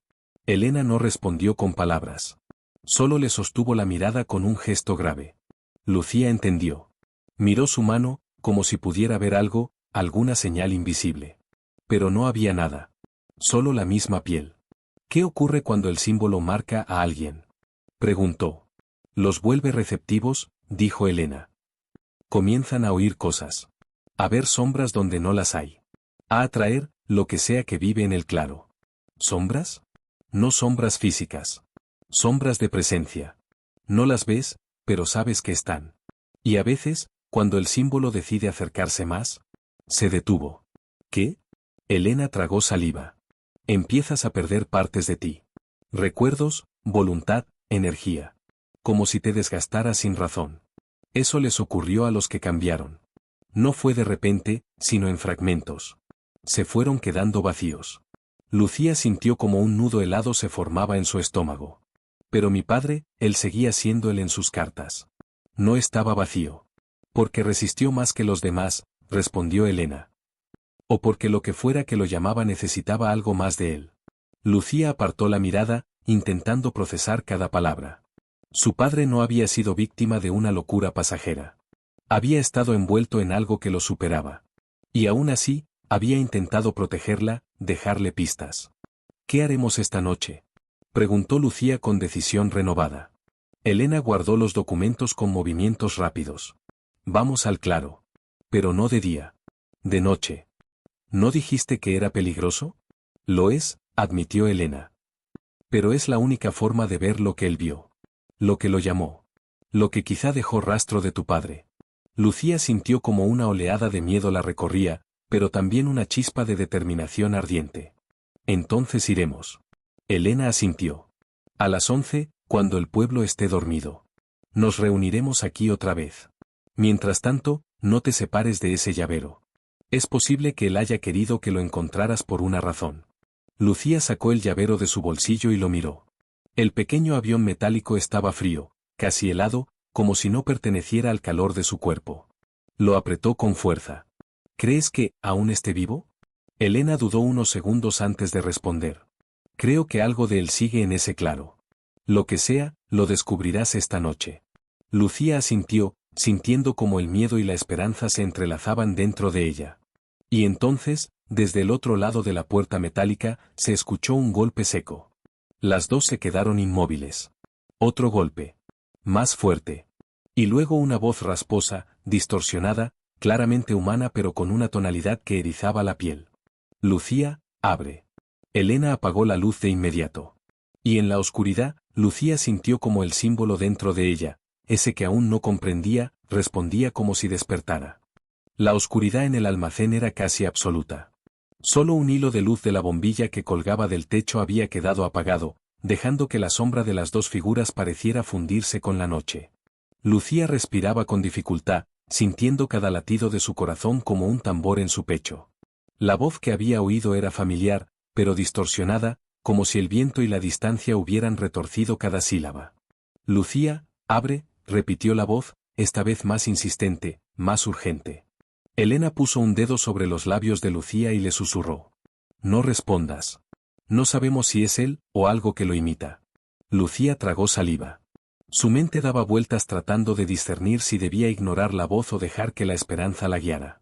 Elena no respondió con palabras. Solo le sostuvo la mirada con un gesto grave. Lucía entendió. Miró su mano, como si pudiera ver algo, alguna señal invisible. Pero no había nada. Solo la misma piel. ¿Qué ocurre cuando el símbolo marca a alguien?, preguntó. Los vuelve receptivos, dijo Elena. Comienzan a oír cosas. A ver sombras donde no las hay. A atraer lo que sea que vive en el claro. ¿Sombras? No sombras físicas. Sombras de presencia. No las ves, pero sabes que están. Y a veces, cuando el símbolo decide acercarse más, se detuvo. ¿Qué? Elena tragó saliva. Empiezas a perder partes de ti. Recuerdos, voluntad, energía. Como si te desgastara sin razón. Eso les ocurrió a los que cambiaron. No fue de repente, sino en fragmentos. Se fueron quedando vacíos. Lucía sintió como un nudo helado se formaba en su estómago. Pero mi padre, él seguía siendo él en sus cartas. No estaba vacío. Porque resistió más que los demás, respondió Elena. O porque lo que fuera que lo llamaba necesitaba algo más de él. Lucía apartó la mirada, intentando procesar cada palabra. Su padre no había sido víctima de una locura pasajera. Había estado envuelto en algo que lo superaba. Y aún así, había intentado protegerla, dejarle pistas. ¿Qué haremos esta noche?, preguntó Lucía con decisión renovada. Elena guardó los documentos con movimientos rápidos. Vamos al claro. Pero no de día. De noche. ¿No dijiste que era peligroso? Lo es, admitió Elena. Pero es la única forma de ver lo que él vio. Lo que lo llamó. Lo que quizá dejó rastro de tu padre. Lucía sintió como una oleada de miedo la recorría, pero también una chispa de determinación ardiente. Entonces iremos. Elena asintió. A las 11, cuando el pueblo esté dormido. Nos reuniremos aquí otra vez. Mientras tanto, no te separes de ese llavero. Es posible que él haya querido que lo encontraras por una razón. Lucía sacó el llavero de su bolsillo y lo miró. El pequeño avión metálico estaba frío, casi helado, como si no perteneciera al calor de su cuerpo. Lo apretó con fuerza. ¿Crees que aún esté vivo? Elena dudó unos segundos antes de responder. Creo que algo de él sigue en ese claro. Lo que sea, lo descubrirás esta noche. Lucía asintió, sintiendo como el miedo y la esperanza se entrelazaban dentro de ella. Y entonces, desde el otro lado de la puerta metálica, se escuchó un golpe seco. Las dos se quedaron inmóviles. Otro golpe. Más fuerte. Y luego una voz rasposa, distorsionada, claramente humana pero con una tonalidad que erizaba la piel. Lucía, abre. Elena apagó la luz de inmediato. Y en la oscuridad, Lucía sintió como el símbolo dentro de ella, ese que aún no comprendía, respondía como si despertara. La oscuridad en el almacén era casi absoluta. Solo un hilo de luz de la bombilla que colgaba del techo había quedado apagado, dejando que la sombra de las dos figuras pareciera fundirse con la noche. Lucía respiraba con dificultad, sintiendo cada latido de su corazón como un tambor en su pecho. La voz que había oído era familiar, pero distorsionada, como si el viento y la distancia hubieran retorcido cada sílaba. Lucía, abre, repitió la voz, esta vez más insistente, más urgente. Elena puso un dedo sobre los labios de Lucía y le susurró. No respondas. No sabemos si es él, o algo que lo imita. Lucía tragó saliva. Su mente daba vueltas tratando de discernir si debía ignorar la voz o dejar que la esperanza la guiara.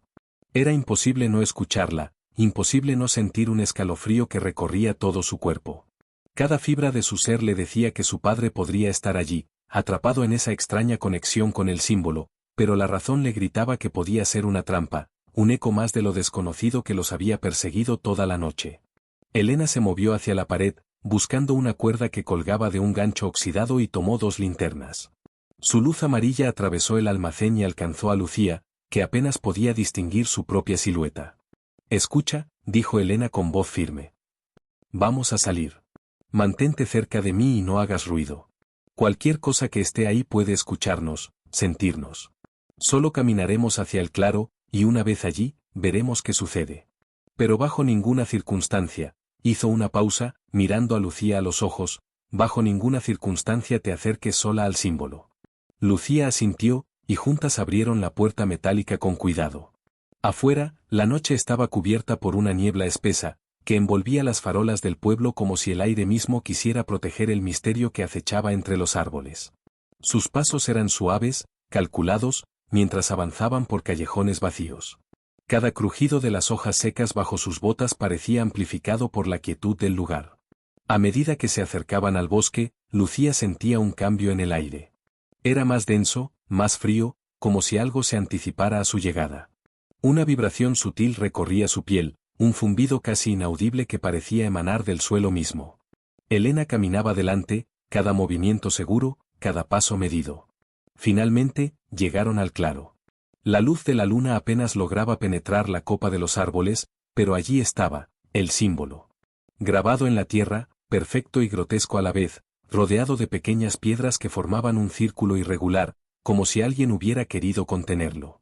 Era imposible no escucharla, imposible no sentir un escalofrío que recorría todo su cuerpo. Cada fibra de su ser le decía que su padre podría estar allí, atrapado en esa extraña conexión con el símbolo, pero la razón le gritaba que podía ser una trampa, un eco más de lo desconocido que los había perseguido toda la noche. Elena se movió hacia la pared, buscando una cuerda que colgaba de un gancho oxidado y tomó 2 linternas. Su luz amarilla atravesó el almacén y alcanzó a Lucía, que apenas podía distinguir su propia silueta. Escucha, dijo Elena con voz firme. Vamos a salir. Mantente cerca de mí y no hagas ruido. Cualquier cosa que esté ahí puede escucharnos, sentirnos. Solo caminaremos hacia el claro, y una vez allí, veremos qué sucede. Pero bajo ninguna circunstancia, hizo una pausa, mirando a Lucía a los ojos, bajo ninguna circunstancia te acerques sola al símbolo. Lucía asintió, y juntas abrieron la puerta metálica con cuidado. Afuera, la noche estaba cubierta por una niebla espesa, que envolvía las farolas del pueblo como si el aire mismo quisiera proteger el misterio que acechaba entre los árboles. Sus pasos eran suaves, calculados, mientras avanzaban por callejones vacíos. Cada crujido de las hojas secas bajo sus botas parecía amplificado por la quietud del lugar. A medida que se acercaban al bosque, Lucía sentía un cambio en el aire. Era más denso, más frío, como si algo se anticipara a su llegada. Una vibración sutil recorría su piel, un zumbido casi inaudible que parecía emanar del suelo mismo. Elena caminaba delante, cada movimiento seguro, cada paso medido. Finalmente, llegaron al claro. La luz de la luna apenas lograba penetrar la copa de los árboles, pero allí estaba, el símbolo. Grabado en la tierra, perfecto y grotesco a la vez, rodeado de pequeñas piedras que formaban un círculo irregular, como si alguien hubiera querido contenerlo.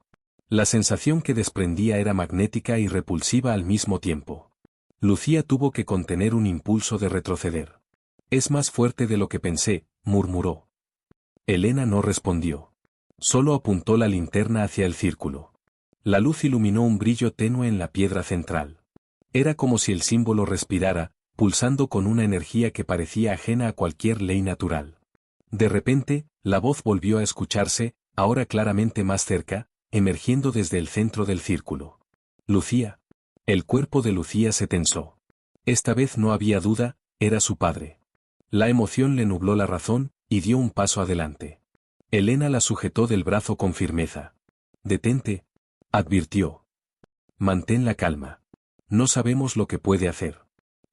La sensación que desprendía era magnética y repulsiva al mismo tiempo. Lucía tuvo que contener un impulso de retroceder. «Es más fuerte de lo que pensé», murmuró. Elena no respondió. Solo apuntó la linterna hacia el círculo. La luz iluminó un brillo tenue en la piedra central. Era como si el símbolo respirara, pulsando con una energía que parecía ajena a cualquier ley natural. De repente, la voz volvió a escucharse, ahora claramente más cerca, emergiendo desde el centro del círculo. «Lucía». El cuerpo de Lucía se tensó. Esta vez no había duda, era su padre. La emoción le nubló la razón, y dio un paso adelante. Elena la sujetó del brazo con firmeza. «Detente», advirtió. «Mantén la calma. No sabemos lo que puede hacer».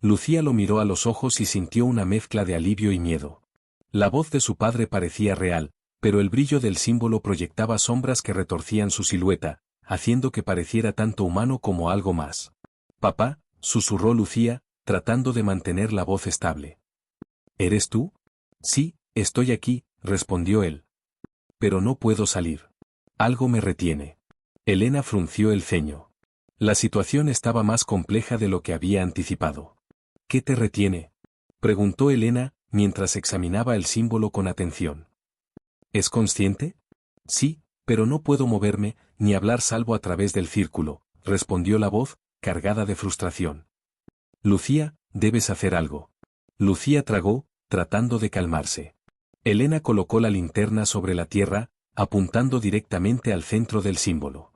Lucía lo miró a los ojos y sintió una mezcla de alivio y miedo. La voz de su padre parecía real, pero el brillo del símbolo proyectaba sombras que retorcían su silueta, haciendo que pareciera tanto humano como algo más. «Papá», susurró Lucía, tratando de mantener la voz estable. «¿Eres tú?» «Sí, estoy aquí», respondió él. «Pero no puedo salir. Algo me retiene». Elena frunció el ceño. La situación estaba más compleja de lo que había anticipado. «¿Qué te retiene?», preguntó Elena, mientras examinaba el símbolo con atención. «¿Es consciente?». «Sí, pero no puedo moverme, ni hablar salvo a través del círculo», respondió la voz, cargada de frustración. «Lucía, debes hacer algo». Lucía tragó, tratando de calmarse. Elena colocó la linterna sobre la tierra, apuntando directamente al centro del símbolo.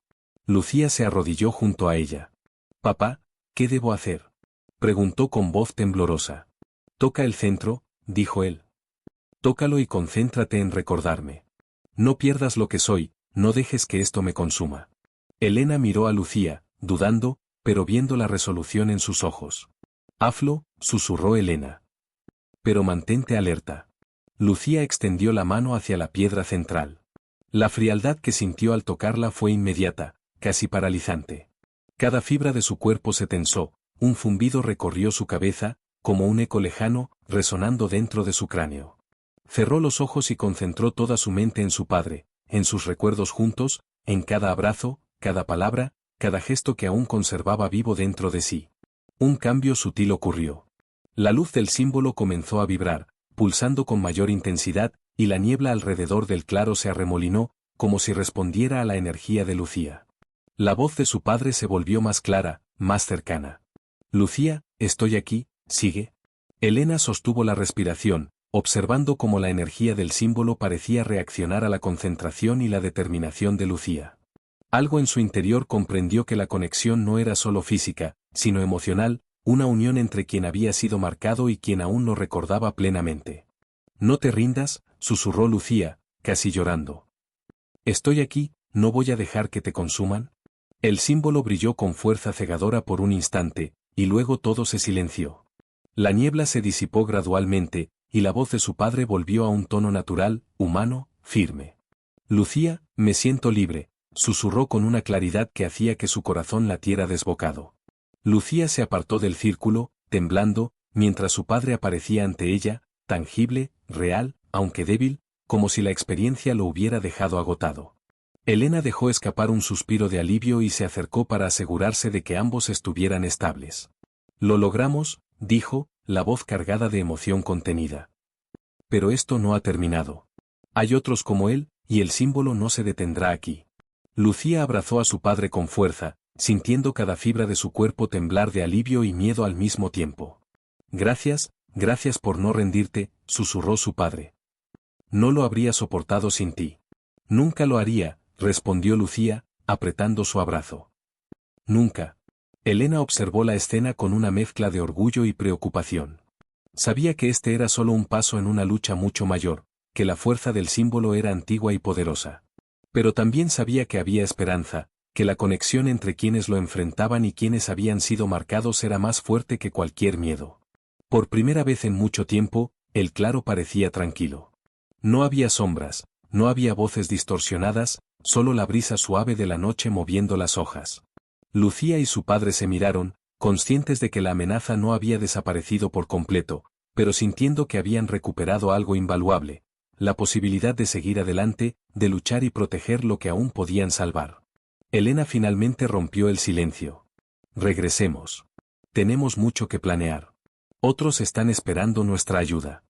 Lucía se arrodilló junto a ella. «Papá, ¿qué debo hacer?», preguntó con voz temblorosa. «Toca el centro», dijo él. «Tócalo y concéntrate en recordarme. No pierdas lo que soy, no dejes que esto me consuma». Elena miró a Lucía, dudando, pero viendo la resolución en sus ojos. «Hazlo», susurró Elena. «Pero mantente alerta». Lucía extendió la mano hacia la piedra central. La frialdad que sintió al tocarla fue inmediata, casi paralizante. Cada fibra de su cuerpo se tensó, un zumbido recorrió su cabeza, como un eco lejano, resonando dentro de su cráneo. Cerró los ojos y concentró toda su mente en su padre, en sus recuerdos juntos, en cada abrazo, cada palabra, cada gesto que aún conservaba vivo dentro de sí. Un cambio sutil ocurrió. La luz del símbolo comenzó a vibrar, pulsando con mayor intensidad, y la niebla alrededor del claro se arremolinó, como si respondiera a la energía de Lucía. La voz de su padre se volvió más clara, más cercana. «Lucía, estoy aquí, sigue». Elena sostuvo la respiración, observando cómo la energía del símbolo parecía reaccionar a la concentración y la determinación de Lucía. Algo en su interior comprendió que la conexión no era solo física, sino emocional, una unión entre quien había sido marcado y quien aún lo recordaba plenamente. «No te rindas», susurró Lucía, casi llorando. «Estoy aquí, no voy a dejar que te consuman». El símbolo brilló con fuerza cegadora por un instante, y luego todo se silenció. La niebla se disipó gradualmente, y la voz de su padre volvió a un tono natural, humano, firme. «Lucía, me siento libre», susurró con una claridad que hacía que su corazón latiera desbocado. Lucía se apartó del círculo, temblando, mientras su padre aparecía ante ella, tangible, real, aunque débil, como si la experiencia lo hubiera dejado agotado. Elena dejó escapar un suspiro de alivio y se acercó para asegurarse de que ambos estuvieran estables. «Lo logramos», dijo, la voz cargada de emoción contenida. «Pero esto no ha terminado. Hay otros como él, y el símbolo no se detendrá aquí». Lucía abrazó a su padre con fuerza, sintiendo cada fibra de su cuerpo temblar de alivio y miedo al mismo tiempo. «Gracias, gracias por no rendirte», susurró su padre. «No lo habría soportado sin ti». «Nunca lo haría», respondió Lucía, apretando su abrazo. «Nunca». Elena observó la escena con una mezcla de orgullo y preocupación. Sabía que este era solo un paso en una lucha mucho mayor, que la fuerza del símbolo era antigua y poderosa. Pero también sabía que había esperanza, que la conexión entre quienes lo enfrentaban y quienes habían sido marcados era más fuerte que cualquier miedo. Por primera vez en mucho tiempo, el claro parecía tranquilo. No había sombras, no había voces distorsionadas, solo la brisa suave de la noche moviendo las hojas. Lucía y su padre se miraron, conscientes de que la amenaza no había desaparecido por completo, pero sintiendo que habían recuperado algo invaluable, la posibilidad de seguir adelante, de luchar y proteger lo que aún podían salvar. Elena finalmente rompió el silencio. Regresemos. Tenemos mucho que planear. Otros están esperando nuestra ayuda.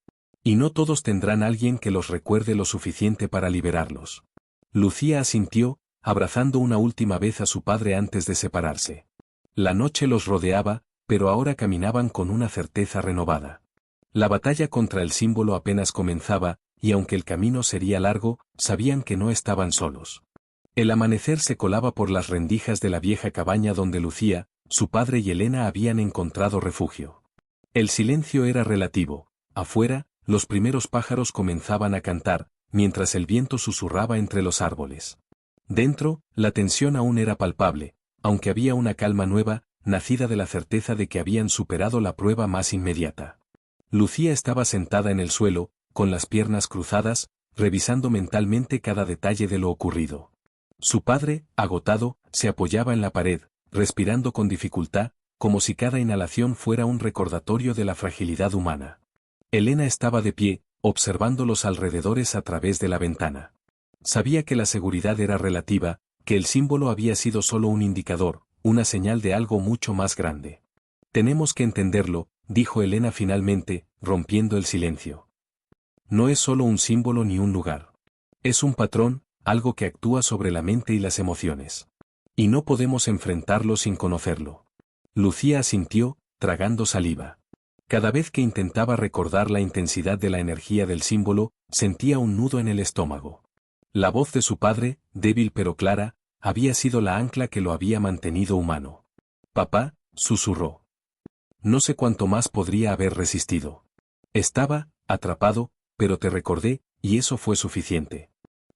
Y no todos tendrán alguien que los recuerde lo suficiente para liberarlos. Lucía asintió, abrazando una última vez a su padre antes de separarse. La noche los rodeaba, pero ahora caminaban con una certeza renovada. La batalla contra el símbolo apenas comenzaba, y aunque el camino sería largo, sabían que no estaban solos. El amanecer se colaba por las rendijas de la vieja cabaña donde Lucía, su padre y Elena habían encontrado refugio. El silencio era relativo. Afuera, los primeros pájaros comenzaban a cantar, mientras el viento susurraba entre los árboles. Dentro, la tensión aún era palpable, aunque había una calma nueva, nacida de la certeza de que habían superado la prueba más inmediata. Lucía estaba sentada en el suelo, con las piernas cruzadas, revisando mentalmente cada detalle de lo ocurrido. Su padre, agotado, se apoyaba en la pared, respirando con dificultad, como si cada inhalación fuera un recordatorio de la fragilidad humana. Elena estaba de pie, observando los alrededores a través de la ventana. Sabía que la seguridad era relativa, que el símbolo había sido solo un indicador, una señal de algo mucho más grande. Tenemos que entenderlo, dijo Elena finalmente, rompiendo el silencio. No es solo un símbolo ni un lugar. Es un patrón, algo que actúa sobre la mente y las emociones. Y no podemos enfrentarlo sin conocerlo. Lucía asintió, tragando saliva. Cada vez que intentaba recordar la intensidad de la energía del símbolo, sentía un nudo en el estómago. La voz de su padre, débil pero clara, había sido la ancla que lo había mantenido humano. Papá, susurró. No sé cuánto más podría haber resistido. Estaba, atrapado, pero te recordé, y eso fue suficiente.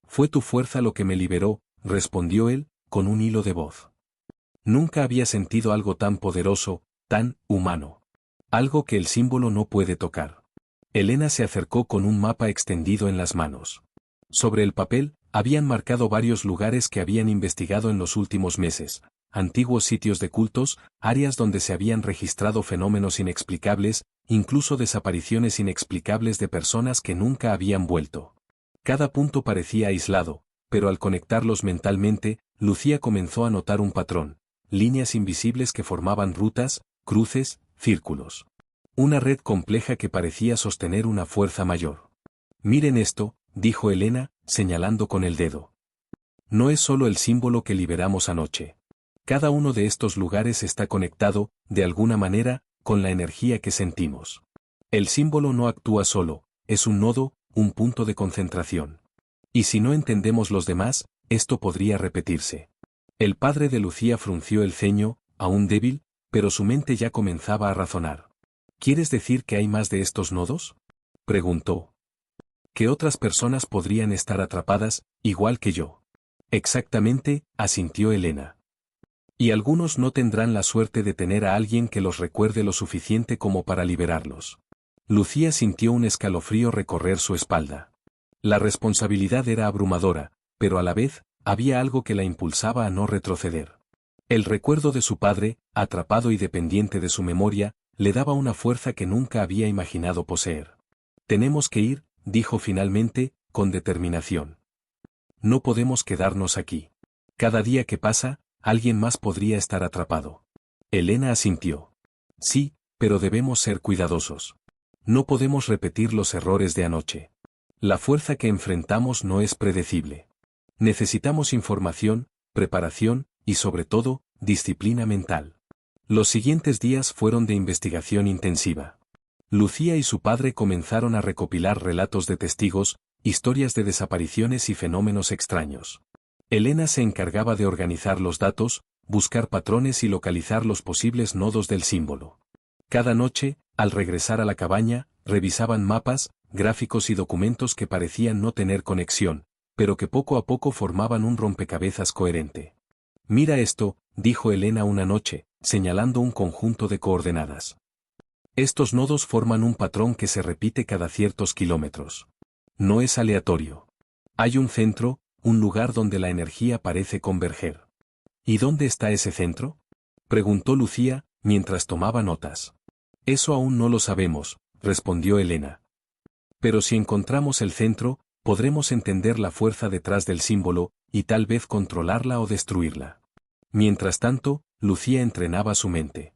Fue tu fuerza lo que me liberó, respondió él, con un hilo de voz. Nunca había sentido algo tan poderoso, tan humano. Algo que el símbolo no puede tocar. Elena se acercó con un mapa extendido en las manos. Sobre el papel, habían marcado varios lugares que habían investigado en los últimos meses, antiguos sitios de cultos, áreas donde se habían registrado fenómenos inexplicables, incluso desapariciones inexplicables de personas que nunca habían vuelto. Cada punto parecía aislado, pero al conectarlos mentalmente, Lucía comenzó a notar un patrón, líneas invisibles que formaban rutas, cruces, círculos. Una red compleja que parecía sostener una fuerza mayor. Miren esto, dijo Elena, señalando con el dedo. No es solo el símbolo que liberamos anoche. Cada uno de estos lugares está conectado, de alguna manera, con la energía que sentimos. El símbolo no actúa solo, es un nodo, un punto de concentración. Y si no entendemos los demás, esto podría repetirse. El padre de Lucía frunció el ceño, aún débil, pero su mente ya comenzaba a razonar. ¿Quieres decir que hay más de estos nodos? Preguntó. Que otras personas podrían estar atrapadas, igual que yo. Exactamente, asintió Elena. Y algunos no tendrán la suerte de tener a alguien que los recuerde lo suficiente como para liberarlos. Lucía sintió un escalofrío recorrer su espalda. La responsabilidad era abrumadora, pero a la vez, había algo que la impulsaba a no retroceder. El recuerdo de su padre, atrapado y dependiente de su memoria, le daba una fuerza que nunca había imaginado poseer. Tenemos que ir, dijo finalmente, con determinación. No podemos quedarnos aquí. Cada día que pasa, alguien más podría estar atrapado. Elena asintió. Sí, pero debemos ser cuidadosos. No podemos repetir los errores de anoche. La fuerza que enfrentamos no es predecible. Necesitamos información, preparación, y sobre todo, disciplina mental. Los siguientes días fueron de investigación intensiva. Lucía y su padre comenzaron a recopilar relatos de testigos, historias de desapariciones y fenómenos extraños. Elena se encargaba de organizar los datos, buscar patrones y localizar los posibles nodos del símbolo. Cada noche, al regresar a la cabaña, revisaban mapas, gráficos y documentos que parecían no tener conexión, pero que poco a poco formaban un rompecabezas coherente. Mira esto, dijo Elena una noche, señalando un conjunto de coordenadas. Estos nodos forman un patrón que se repite cada ciertos kilómetros. No es aleatorio. Hay un centro, un lugar donde la energía parece converger. ¿Y dónde está ese centro?, preguntó Lucía, mientras tomaba notas. Eso aún no lo sabemos, respondió Elena. Pero si encontramos el centro, podremos entender la fuerza detrás del símbolo, y tal vez controlarla o destruirla. Mientras tanto, Lucía entrenaba su mente.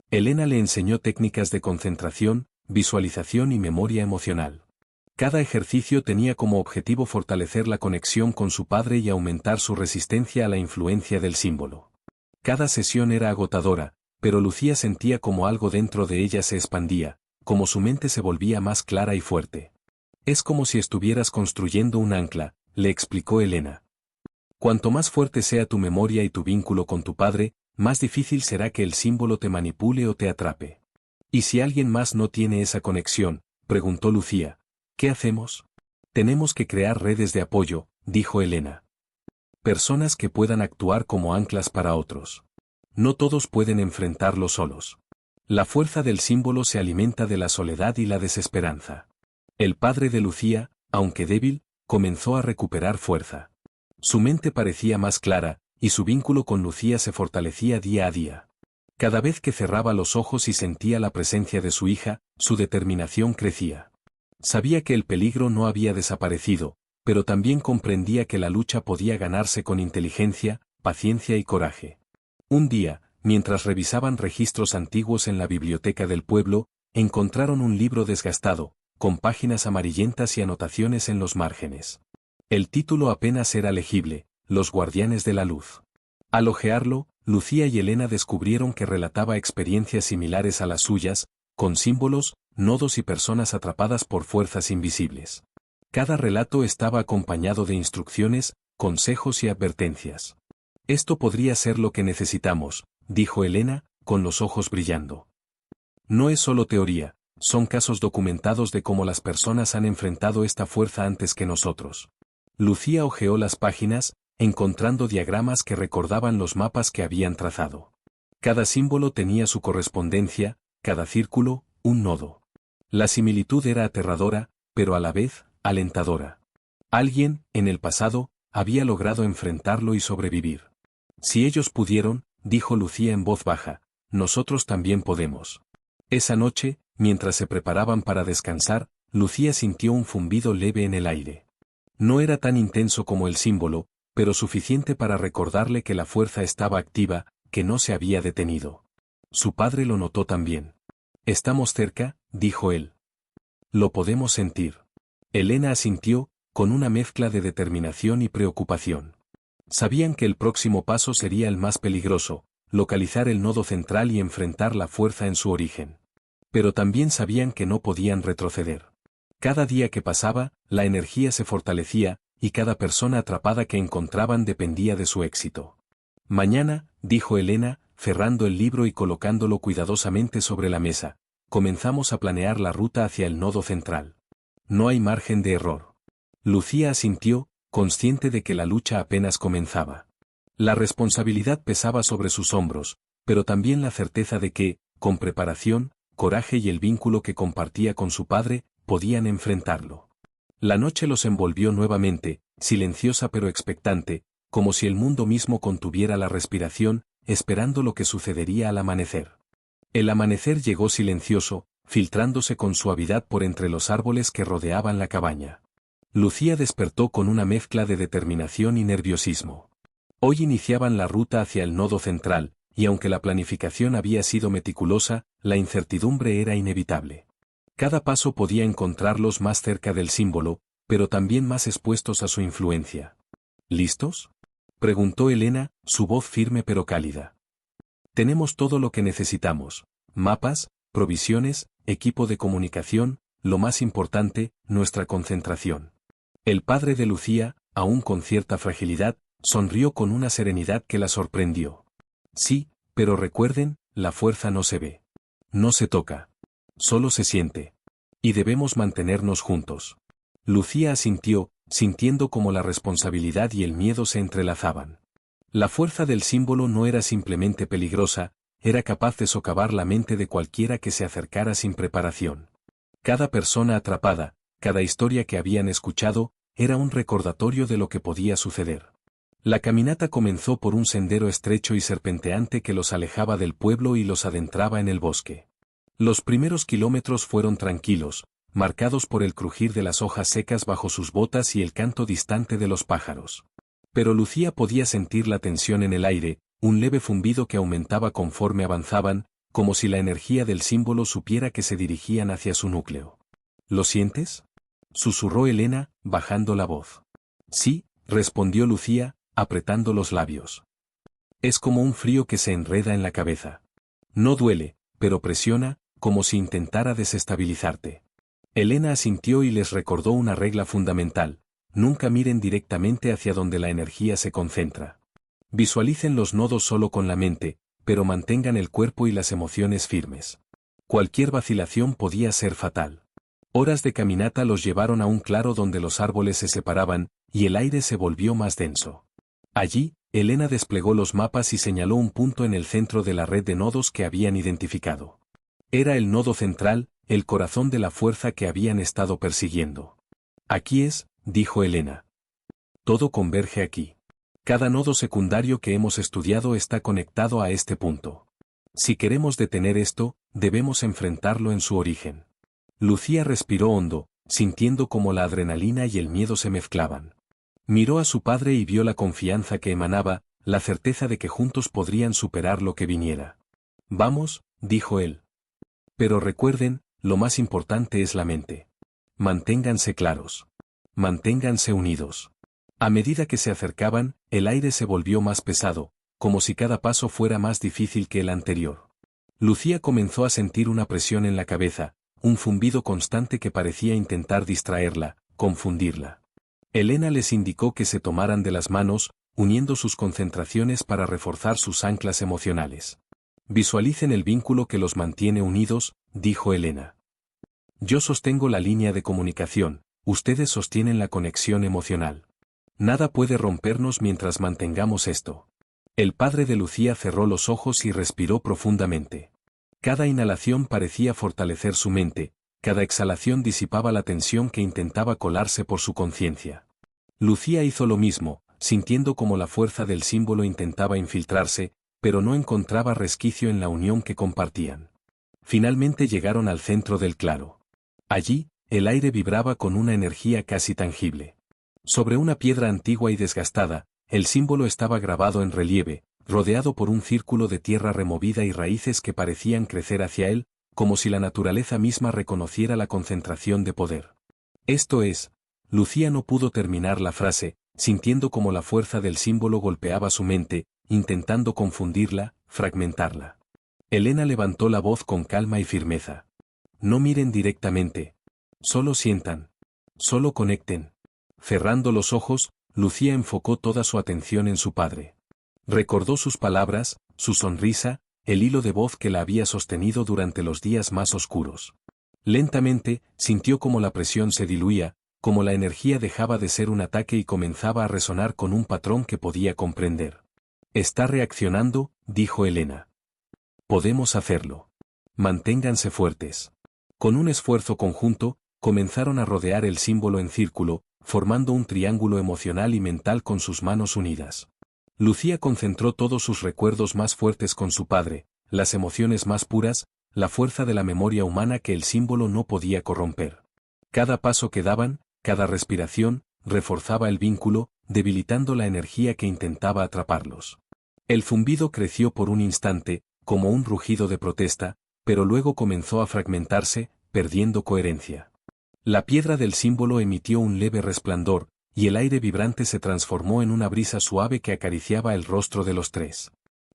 Elena le enseñó técnicas de concentración, visualización y memoria emocional. Cada ejercicio tenía como objetivo fortalecer la conexión con su padre y aumentar su resistencia a la influencia del símbolo. Cada sesión era agotadora, pero Lucía sentía como algo dentro de ella se expandía, como su mente se volvía más clara y fuerte. Es como si estuvieras construyendo un ancla, le explicó Elena. Cuanto más fuerte sea tu memoria y tu vínculo con tu padre, más difícil será que el símbolo te manipule o te atrape. ¿Y si alguien más no tiene esa conexión?, preguntó Lucía. ¿Qué hacemos? Tenemos que crear redes de apoyo, dijo Elena. Personas que puedan actuar como anclas para otros. No todos pueden enfrentarlo solos. La fuerza del símbolo se alimenta de la soledad y la desesperanza. El padre de Lucía, aunque débil, comenzó a recuperar fuerza. Su mente parecía más clara, y su vínculo con Lucía se fortalecía día a día. Cada vez que cerraba los ojos y sentía la presencia de su hija, su determinación crecía. Sabía que el peligro no había desaparecido, pero también comprendía que la lucha podía ganarse con inteligencia, paciencia y coraje. Un día, mientras revisaban registros antiguos en la biblioteca del pueblo, encontraron un libro desgastado, con páginas amarillentas y anotaciones en los márgenes. El título apenas era legible, Los guardianes de la luz. Al hojearlo, Lucía y Elena descubrieron que relataba experiencias similares a las suyas, con símbolos, nodos y personas atrapadas por fuerzas invisibles. Cada relato estaba acompañado de instrucciones, consejos y advertencias. Esto podría ser lo que necesitamos, dijo Elena, con los ojos brillando. No es solo teoría, son casos documentados de cómo las personas han enfrentado esta fuerza antes que nosotros. Lucía hojeó las páginas, encontrando diagramas que recordaban los mapas que habían trazado. Cada símbolo tenía su correspondencia, cada círculo, un nodo. La similitud era aterradora, pero a la vez, alentadora. Alguien, en el pasado, había logrado enfrentarlo y sobrevivir. Si ellos pudieron, dijo Lucía en voz baja, nosotros también podemos. Esa noche, mientras se preparaban para descansar, Lucía sintió un zumbido leve en el aire. No era tan intenso como el símbolo, pero suficiente para recordarle que la fuerza estaba activa, que no se había detenido. Su padre lo notó también. Estamos cerca, dijo él. Lo podemos sentir. Elena asintió, con una mezcla de determinación y preocupación. Sabían que el próximo paso sería el más peligroso, localizar el nodo central y enfrentar la fuerza en su origen. Pero también sabían que no podían retroceder. Cada día que pasaba, la energía se fortalecía, y cada persona atrapada que encontraban dependía de su éxito. Mañana, dijo Elena, cerrando el libro y colocándolo cuidadosamente sobre la mesa, comenzamos a planear la ruta hacia el nodo central. No hay margen de error. Lucía asintió, consciente de que la lucha apenas comenzaba. La responsabilidad pesaba sobre sus hombros, pero también la certeza de que, con preparación, coraje y el vínculo que compartía con su padre, podían enfrentarlo. La noche los envolvió nuevamente, silenciosa pero expectante, como si el mundo mismo contuviera la respiración, esperando lo que sucedería al amanecer. El amanecer llegó silencioso, filtrándose con suavidad por entre los árboles que rodeaban la cabaña. Lucía despertó con una mezcla de determinación y nerviosismo. Hoy iniciaban la ruta hacia el nodo central, y aunque la planificación había sido meticulosa, la incertidumbre era inevitable. Cada paso podía encontrarlos más cerca del símbolo, pero también más expuestos a su influencia. ¿Listos?, preguntó Elena, su voz firme pero cálida. Tenemos todo lo que necesitamos: mapas, provisiones, equipo de comunicación, lo más importante, nuestra concentración. El padre de Lucía, aún con cierta fragilidad, sonrió con una serenidad que la sorprendió. Sí, pero recuerden, la fuerza no se ve. No se toca. Solo se siente. Y debemos mantenernos juntos. Lucía asintió, sintiendo como la responsabilidad y el miedo se entrelazaban. La fuerza del símbolo no era simplemente peligrosa, era capaz de socavar la mente de cualquiera que se acercara sin preparación. Cada persona atrapada, cada historia que habían escuchado, era un recordatorio de lo que podía suceder. La caminata comenzó por un sendero estrecho y serpenteante que los alejaba del pueblo y los adentraba en el bosque. Los primeros kilómetros fueron tranquilos, marcados por el crujir de las hojas secas bajo sus botas y el canto distante de los pájaros. Pero Lucía podía sentir la tensión en el aire, un leve zumbido que aumentaba conforme avanzaban, como si la energía del símbolo supiera que se dirigían hacia su núcleo. ¿Lo sientes?, susurró Elena, bajando la voz. Sí, respondió Lucía, apretando los labios. Es como un frío que se enreda en la cabeza. No duele, pero presiona, como si intentara desestabilizarte. Elena asintió y les recordó una regla fundamental: nunca miren directamente hacia donde la energía se concentra. Visualicen los nodos solo con la mente, pero mantengan el cuerpo y las emociones firmes. Cualquier vacilación podía ser fatal. Horas de caminata los llevaron a un claro donde los árboles se separaban, y el aire se volvió más denso. Allí, Elena desplegó los mapas y señaló un punto en el centro de la red de nodos que habían identificado. Era el nodo central, el corazón de la fuerza que habían estado persiguiendo. Aquí es, dijo Elena. Todo converge aquí. Cada nodo secundario que hemos estudiado está conectado a este punto. Si queremos detener esto, debemos enfrentarlo en su origen. Lucía respiró hondo, sintiendo cómo la adrenalina y el miedo se mezclaban. Miró a su padre y vio la confianza que emanaba, la certeza de que juntos podrían superar lo que viniera. Vamos, dijo él. Pero recuerden, lo más importante es la mente. Manténganse claros. Manténganse unidos. A medida que se acercaban, el aire se volvió más pesado, como si cada paso fuera más difícil que el anterior. Lucía comenzó a sentir una presión en la cabeza, un zumbido constante que parecía intentar distraerla, confundirla. Elena les indicó que se tomaran de las manos, uniendo sus concentraciones para reforzar sus anclas emocionales. Visualicen el vínculo que los mantiene unidos, dijo Elena. Yo sostengo la línea de comunicación, ustedes sostienen la conexión emocional. Nada puede rompernos mientras mantengamos esto. El padre de Lucía cerró los ojos y respiró profundamente. Cada inhalación parecía fortalecer su mente, cada exhalación disipaba la tensión que intentaba colarse por su conciencia. Lucía hizo lo mismo, sintiendo como la fuerza del símbolo intentaba infiltrarse, pero no encontraba resquicio en la unión que compartían. Finalmente llegaron al centro del claro. Allí, el aire vibraba con una energía casi tangible. Sobre una piedra antigua y desgastada, el símbolo estaba grabado en relieve, rodeado por un círculo de tierra removida y raíces que parecían crecer hacia él, como si la naturaleza misma reconociera la concentración de poder. Esto es, Lucía no pudo terminar la frase, sintiendo como la fuerza del símbolo golpeaba su mente, intentando confundirla, fragmentarla. Elena levantó la voz con calma y firmeza. No miren directamente. Solo sientan. Solo conecten. Cerrando los ojos, Lucía enfocó toda su atención en su padre. Recordó sus palabras, su sonrisa, el hilo de voz que la había sostenido durante los días más oscuros. Lentamente, sintió como la presión se diluía, como la energía dejaba de ser un ataque y comenzaba a resonar con un patrón que podía comprender. Está reaccionando, dijo Elena. Podemos hacerlo. Manténganse fuertes. Con un esfuerzo conjunto, comenzaron a rodear el símbolo en círculo, formando un triángulo emocional y mental con sus manos unidas. Lucía concentró todos sus recuerdos más fuertes con su padre, las emociones más puras, la fuerza de la memoria humana que el símbolo no podía corromper. Cada paso que daban, cada respiración, reforzaba el vínculo, debilitando la energía que intentaba atraparlos. El zumbido creció por un instante, como un rugido de protesta, pero luego comenzó a fragmentarse, perdiendo coherencia. La piedra del símbolo emitió un leve resplandor, y el aire vibrante se transformó en una brisa suave que acariciaba el rostro de los tres.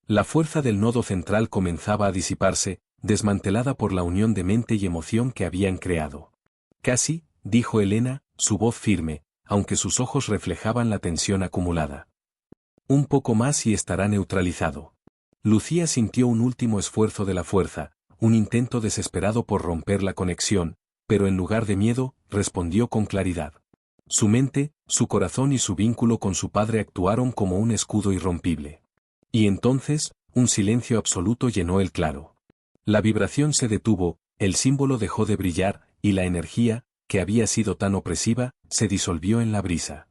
La fuerza del nodo central comenzaba a disiparse, desmantelada por la unión de mente y emoción que habían creado. Casi, dijo Elena, su voz firme, aunque sus ojos reflejaban la tensión acumulada. Un poco más y estará neutralizado. Lucía sintió un último esfuerzo de la fuerza, un intento desesperado por romper la conexión, pero en lugar de miedo, respondió con claridad. Su mente, su corazón y su vínculo con su padre actuaron como un escudo irrompible. Y entonces, un silencio absoluto llenó el claro. La vibración se detuvo, el símbolo dejó de brillar, y la energía, que había sido tan opresiva, se disolvió en la brisa.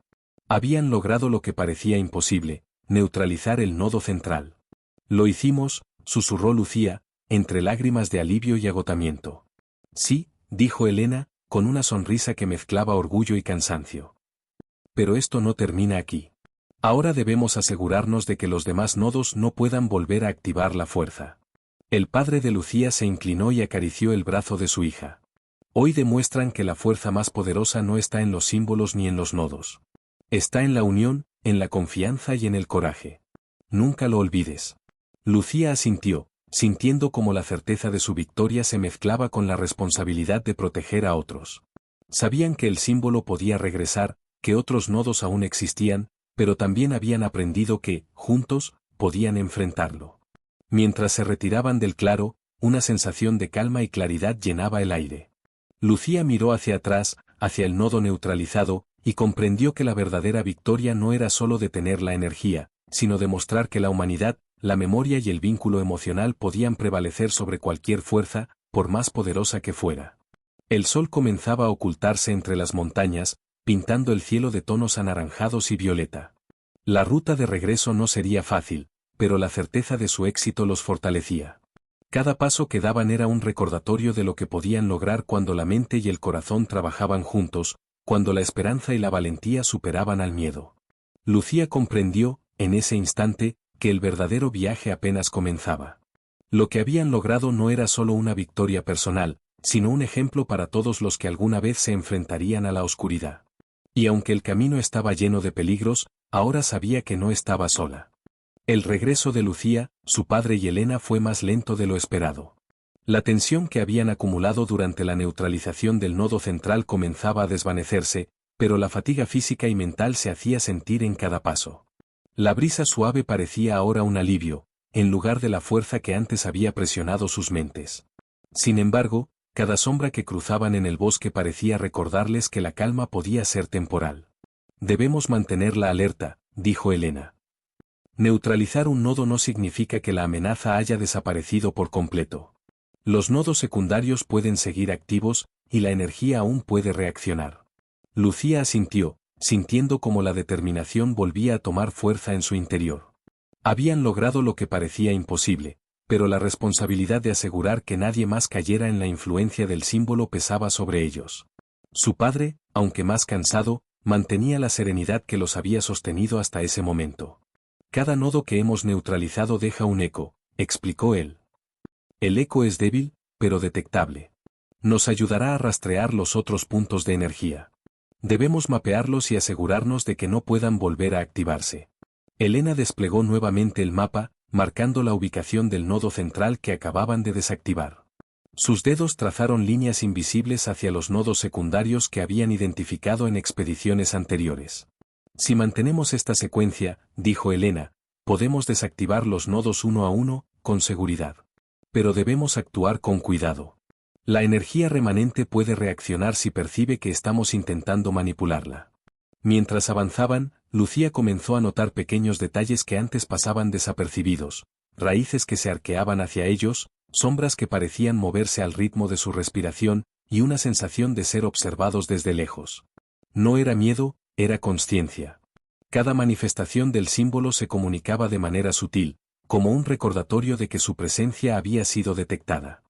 Habían logrado lo que parecía imposible, neutralizar el nodo central. Lo hicimos, susurró Lucía, entre lágrimas de alivio y agotamiento. Sí, dijo Elena, con una sonrisa que mezclaba orgullo y cansancio. Pero esto no termina aquí. Ahora debemos asegurarnos de que los demás nodos no puedan volver a activar la fuerza. El padre de Lucía se inclinó y acarició el brazo de su hija. Hoy demuestran que la fuerza más poderosa no está en los símbolos ni en los nodos. Está en la unión, en la confianza y en el coraje. Nunca lo olvides. Lucía asintió, sintiendo cómo la certeza de su victoria se mezclaba con la responsabilidad de proteger a otros. Sabían que el símbolo podía regresar, que otros nodos aún existían, pero también habían aprendido que, juntos, podían enfrentarlo. Mientras se retiraban del claro, una sensación de calma y claridad llenaba el aire. Lucía miró hacia atrás, hacia el nodo neutralizado, y comprendió que la verdadera victoria no era solo detener la energía, sino demostrar que la humanidad, la memoria y el vínculo emocional podían prevalecer sobre cualquier fuerza, por más poderosa que fuera. El sol comenzaba a ocultarse entre las montañas, pintando el cielo de tonos anaranjados y violeta. La ruta de regreso no sería fácil, pero la certeza de su éxito los fortalecía. Cada paso que daban era un recordatorio de lo que podían lograr cuando la mente y el corazón trabajaban juntos, cuando la esperanza y la valentía superaban al miedo. Lucía comprendió, en ese instante, que el verdadero viaje apenas comenzaba. Lo que habían logrado no era solo una victoria personal, sino un ejemplo para todos los que alguna vez se enfrentarían a la oscuridad. Y aunque el camino estaba lleno de peligros, ahora sabía que no estaba sola. El regreso de Lucía, su padre y Elena fue más lento de lo esperado. La tensión que habían acumulado durante la neutralización del nodo central comenzaba a desvanecerse, pero la fatiga física y mental se hacía sentir en cada paso. La brisa suave parecía ahora un alivio, en lugar de la fuerza que antes había presionado sus mentes. Sin embargo, cada sombra que cruzaban en el bosque parecía recordarles que la calma podía ser temporal. Debemos mantenerla alerta, dijo Elena. Neutralizar un nodo no significa que la amenaza haya desaparecido por completo. Los nodos secundarios pueden seguir activos, y la energía aún puede reaccionar. Lucía asintió, sintiendo cómo la determinación volvía a tomar fuerza en su interior. Habían logrado lo que parecía imposible, pero la responsabilidad de asegurar que nadie más cayera en la influencia del símbolo pesaba sobre ellos. Su padre, aunque más cansado, mantenía la serenidad que los había sostenido hasta ese momento. Cada nodo que hemos neutralizado deja un eco, explicó él. El eco es débil, pero detectable. Nos ayudará a rastrear los otros puntos de energía. Debemos mapearlos y asegurarnos de que no puedan volver a activarse. Elena desplegó nuevamente el mapa, marcando la ubicación del nodo central que acababan de desactivar. Sus dedos trazaron líneas invisibles hacia los nodos secundarios que habían identificado en expediciones anteriores. Si mantenemos esta secuencia, dijo Elena, podemos desactivar los nodos uno a uno, con seguridad. Pero debemos actuar con cuidado. La energía remanente puede reaccionar si percibe que estamos intentando manipularla. Mientras avanzaban, Lucía comenzó a notar pequeños detalles que antes pasaban desapercibidos, raíces que se arqueaban hacia ellos, sombras que parecían moverse al ritmo de su respiración, y una sensación de ser observados desde lejos. No era miedo, era consciencia. Cada manifestación del símbolo se comunicaba de manera sutil, como un recordatorio de que su presencia había sido detectada.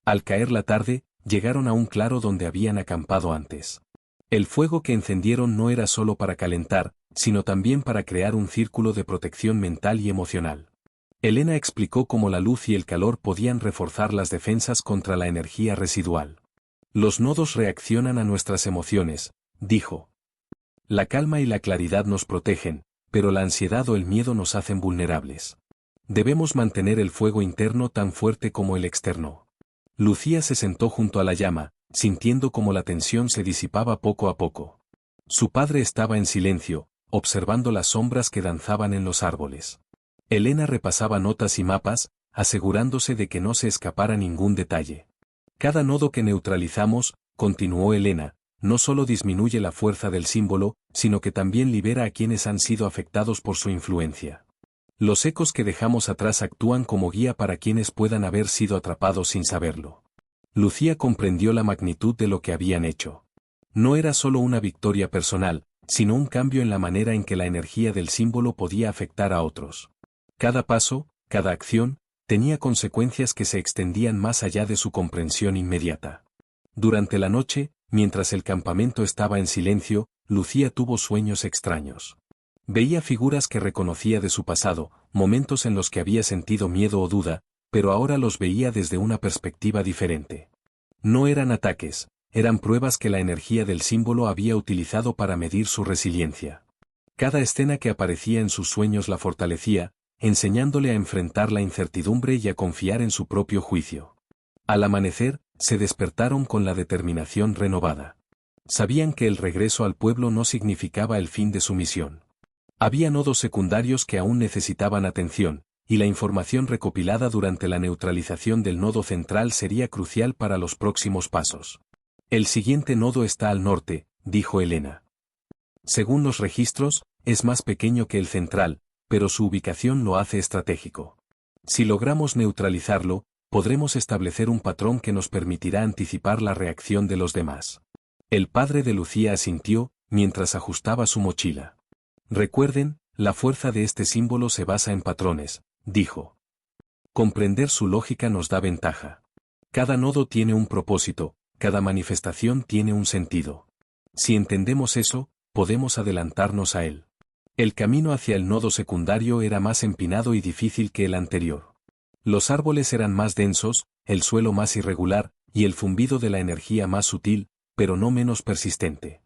Al caer la tarde, llegaron a un claro donde habían acampado antes. El fuego que encendieron no era solo para calentar, sino también para crear un círculo de protección mental y emocional. Elena explicó cómo la luz y el calor podían reforzar las defensas contra la energía residual. Los nodos reaccionan a nuestras emociones, dijo. La calma y la claridad nos protegen, pero la ansiedad o el miedo nos hacen vulnerables. Debemos mantener el fuego interno tan fuerte como el externo. Lucía se sentó junto a la llama, sintiendo cómo la tensión se disipaba poco a poco. Su padre estaba en silencio, observando las sombras que danzaban en los árboles. Elena repasaba notas y mapas, asegurándose de que no se escapara ningún detalle. Cada nodo que neutralizamos, continuó Elena, no solo disminuye la fuerza del símbolo, sino que también libera a quienes han sido afectados por su influencia. Los ecos que dejamos atrás actúan como guía para quienes puedan haber sido atrapados sin saberlo. Lucía comprendió la magnitud de lo que habían hecho. No era solo una victoria personal, sino un cambio en la manera en que la energía del símbolo podía afectar a otros. Cada paso, cada acción, tenía consecuencias que se extendían más allá de su comprensión inmediata. Durante la noche, mientras el campamento estaba en silencio, Lucía tuvo sueños extraños. Veía figuras que reconocía de su pasado, momentos en los que había sentido miedo o duda, pero ahora los veía desde una perspectiva diferente. No eran ataques, eran pruebas que la energía del símbolo había utilizado para medir su resiliencia. Cada escena que aparecía en sus sueños la fortalecía, enseñándole a enfrentar la incertidumbre y a confiar en su propio juicio. Al amanecer, se despertaron con la determinación renovada. Sabían que el regreso al pueblo no significaba el fin de su misión. Había nodos secundarios que aún necesitaban atención, y la información recopilada durante la neutralización del nodo central sería crucial para los próximos pasos. El siguiente nodo está al norte, dijo Elena. Según los registros, es más pequeño que el central, pero su ubicación lo hace estratégico. Si logramos neutralizarlo, podremos establecer un patrón que nos permitirá anticipar la reacción de los demás. El padre de Lucía asintió, mientras ajustaba su mochila. Recuerden, la fuerza de este símbolo se basa en patrones, dijo. Comprender su lógica nos da ventaja. Cada nodo tiene un propósito, cada manifestación tiene un sentido. Si entendemos eso, podemos adelantarnos a él. El camino hacia el nodo secundario era más empinado y difícil que el anterior. Los árboles eran más densos, el suelo más irregular, y el zumbido de la energía más sutil, pero no menos persistente.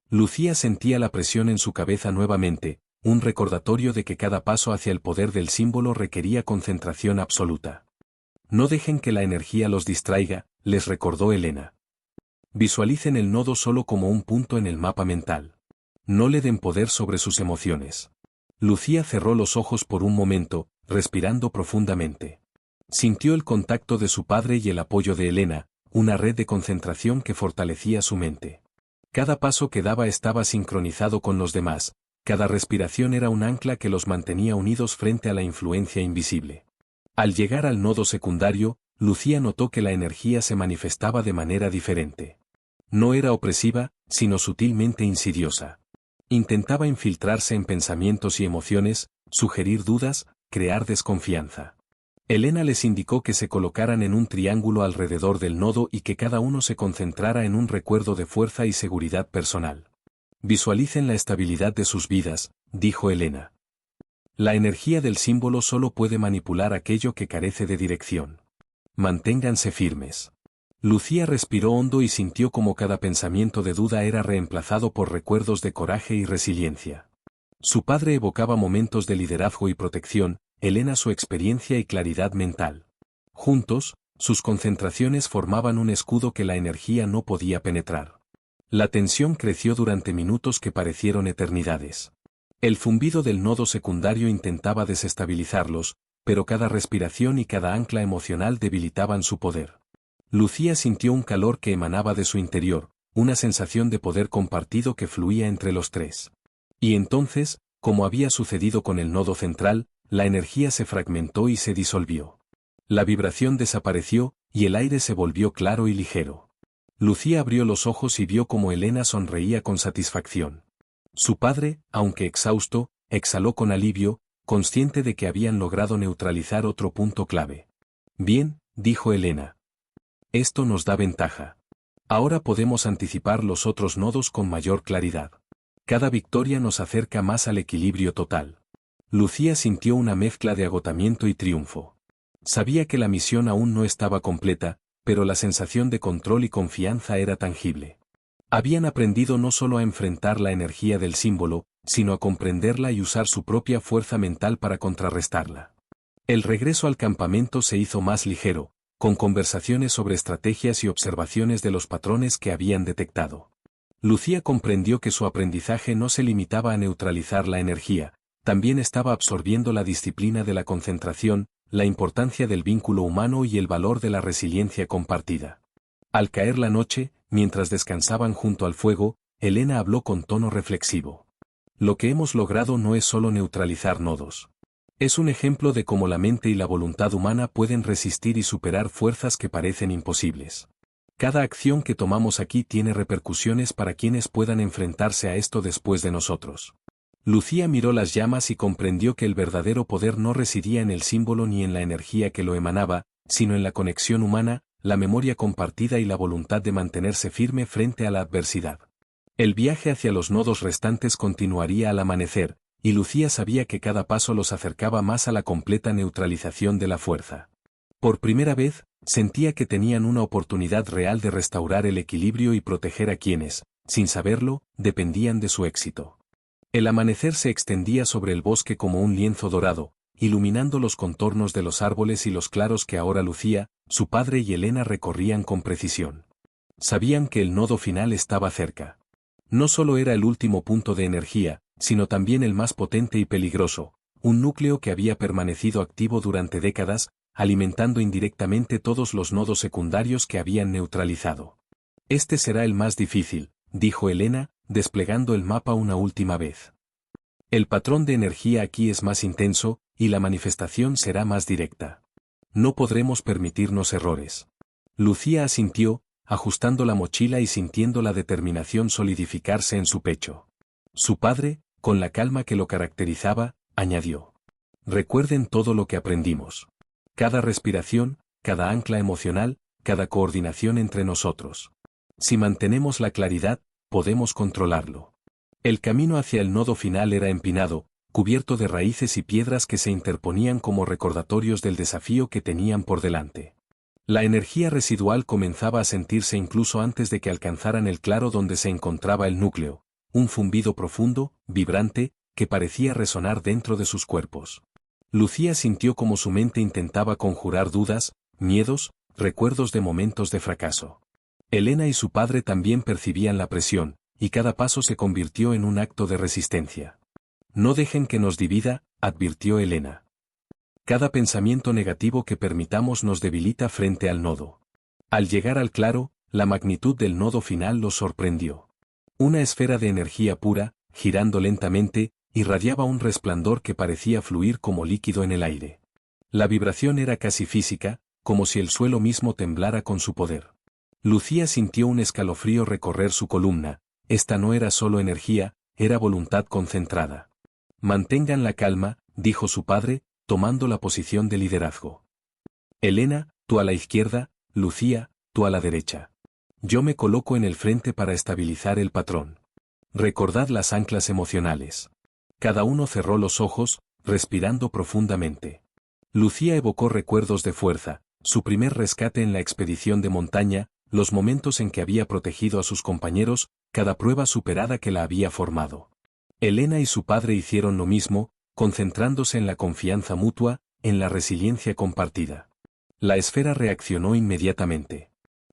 Lucía sentía la presión en su cabeza nuevamente, un recordatorio de que cada paso hacia el poder del símbolo requería concentración absoluta. No dejen que la energía los distraiga, les recordó Elena. Visualicen el nodo solo como un punto en el mapa mental. No le den poder sobre sus emociones. Lucía cerró los ojos por un momento, respirando profundamente. Sintió el contacto de su padre y el apoyo de Elena, una red de concentración que fortalecía su mente. Cada paso que daba estaba sincronizado con los demás, cada respiración era un ancla que los mantenía unidos frente a la influencia invisible. Al llegar al nodo secundario, Lucía notó que la energía se manifestaba de manera diferente. No era opresiva, sino sutilmente insidiosa. Intentaba infiltrarse en pensamientos y emociones, sugerir dudas, crear desconfianza. Elena les indicó que se colocaran en un triángulo alrededor del nodo y que cada uno se concentrara en un recuerdo de fuerza y seguridad personal. Visualicen la estabilidad de sus vidas, dijo Elena. La energía del símbolo solo puede manipular aquello que carece de dirección. Manténganse firmes. Lucía respiró hondo y sintió como cada pensamiento de duda era reemplazado por recuerdos de coraje y resiliencia. Su padre evocaba momentos de liderazgo y protección, Elena su experiencia y claridad mental. Juntos, sus concentraciones formaban un escudo que la energía no podía penetrar. La tensión creció durante minutos que parecieron eternidades. El zumbido del nodo secundario intentaba desestabilizarlos, pero cada respiración y cada ancla emocional debilitaban su poder. Lucía sintió un calor que emanaba de su interior, una sensación de poder compartido que fluía entre los tres. Y entonces, como había sucedido con el nodo central, la energía se fragmentó y se disolvió. La vibración desapareció, y el aire se volvió claro y ligero. Lucía abrió los ojos y vio cómo Elena sonreía con satisfacción. Su padre, aunque exhausto, exhaló con alivio, consciente de que habían logrado neutralizar otro punto clave. Bien, dijo Elena. Esto nos da ventaja. Ahora podemos anticipar los otros nodos con mayor claridad. Cada victoria nos acerca más al equilibrio total. Lucía sintió una mezcla de agotamiento y triunfo. Sabía que la misión aún no estaba completa, pero la sensación de control y confianza era tangible. Habían aprendido no solo a enfrentar la energía del símbolo, sino a comprenderla y usar su propia fuerza mental para contrarrestarla. El regreso al campamento se hizo más ligero, con conversaciones sobre estrategias y observaciones de los patrones que habían detectado. Lucía comprendió que su aprendizaje no se limitaba a neutralizar la energía, también estaba absorbiendo la disciplina de la concentración, la importancia del vínculo humano y el valor de la resiliencia compartida. Al caer la noche, mientras descansaban junto al fuego, Elena habló con tono reflexivo. Lo que hemos logrado no es solo neutralizar nodos. Es un ejemplo de cómo la mente y la voluntad humana pueden resistir y superar fuerzas que parecen imposibles. Cada acción que tomamos aquí tiene repercusiones para quienes puedan enfrentarse a esto después de nosotros. Lucía miró las llamas y comprendió que el verdadero poder no residía en el símbolo ni en la energía que lo emanaba, sino en la conexión humana, la memoria compartida y la voluntad de mantenerse firme frente a la adversidad. El viaje hacia los nodos restantes continuaría al amanecer, y Lucía sabía que cada paso los acercaba más a la completa neutralización de la fuerza. Por primera vez, sentía que tenían una oportunidad real de restaurar el equilibrio y proteger a quienes, sin saberlo, dependían de su éxito. El amanecer se extendía sobre el bosque como un lienzo dorado, iluminando los contornos de los árboles y los claros que ahora Lucía, su padre y Elena recorrían con precisión. Sabían que el nodo final estaba cerca. No solo era el último punto de energía, sino también el más potente y peligroso, un núcleo que había permanecido activo durante décadas, alimentando indirectamente todos los nodos secundarios que habían neutralizado. Este será el más difícil, dijo Elena, desplegando el mapa una última vez. El patrón de energía aquí es más intenso, y la manifestación será más directa. No podremos permitirnos errores. Lucía asintió, ajustando la mochila y sintiendo la determinación solidificarse en su pecho. Su padre, con la calma que lo caracterizaba, añadió: recuerden todo lo que aprendimos. Cada respiración, cada ancla emocional, cada coordinación entre nosotros. Si mantenemos la claridad, podemos controlarlo. El camino hacia el nodo final era empinado, cubierto de raíces y piedras que se interponían como recordatorios del desafío que tenían por delante. La energía residual comenzaba a sentirse incluso antes de que alcanzaran el claro donde se encontraba el núcleo, un zumbido profundo, vibrante, que parecía resonar dentro de sus cuerpos. Lucía sintió como su mente intentaba conjurar dudas, miedos, recuerdos de momentos de fracaso. Elena y su padre también percibían la presión, y cada paso se convirtió en un acto de resistencia. No dejen que nos divida, advirtió Elena. Cada pensamiento negativo que permitamos nos debilita frente al nodo. Al llegar al claro, la magnitud del nodo final los sorprendió. Una esfera de energía pura, girando lentamente, irradiaba un resplandor que parecía fluir como líquido en el aire. La vibración era casi física, como si el suelo mismo temblara con su poder. Lucía sintió un escalofrío recorrer su columna. Esta no era solo energía, era voluntad concentrada. Mantengan la calma, dijo su padre, tomando la posición de liderazgo. Elena, tú a la izquierda, Lucía, tú a la derecha. Yo me coloco en el frente para estabilizar el patrón. Recordad las anclas emocionales. Cada uno cerró los ojos, respirando profundamente. Lucía evocó recuerdos de fuerza, su primer rescate en la expedición de montaña, los momentos en que había protegido a sus compañeros, cada prueba superada que la había formado. Elena y su padre hicieron lo mismo, concentrándose en la confianza mutua, en la resiliencia compartida. La esfera reaccionó inmediatamente.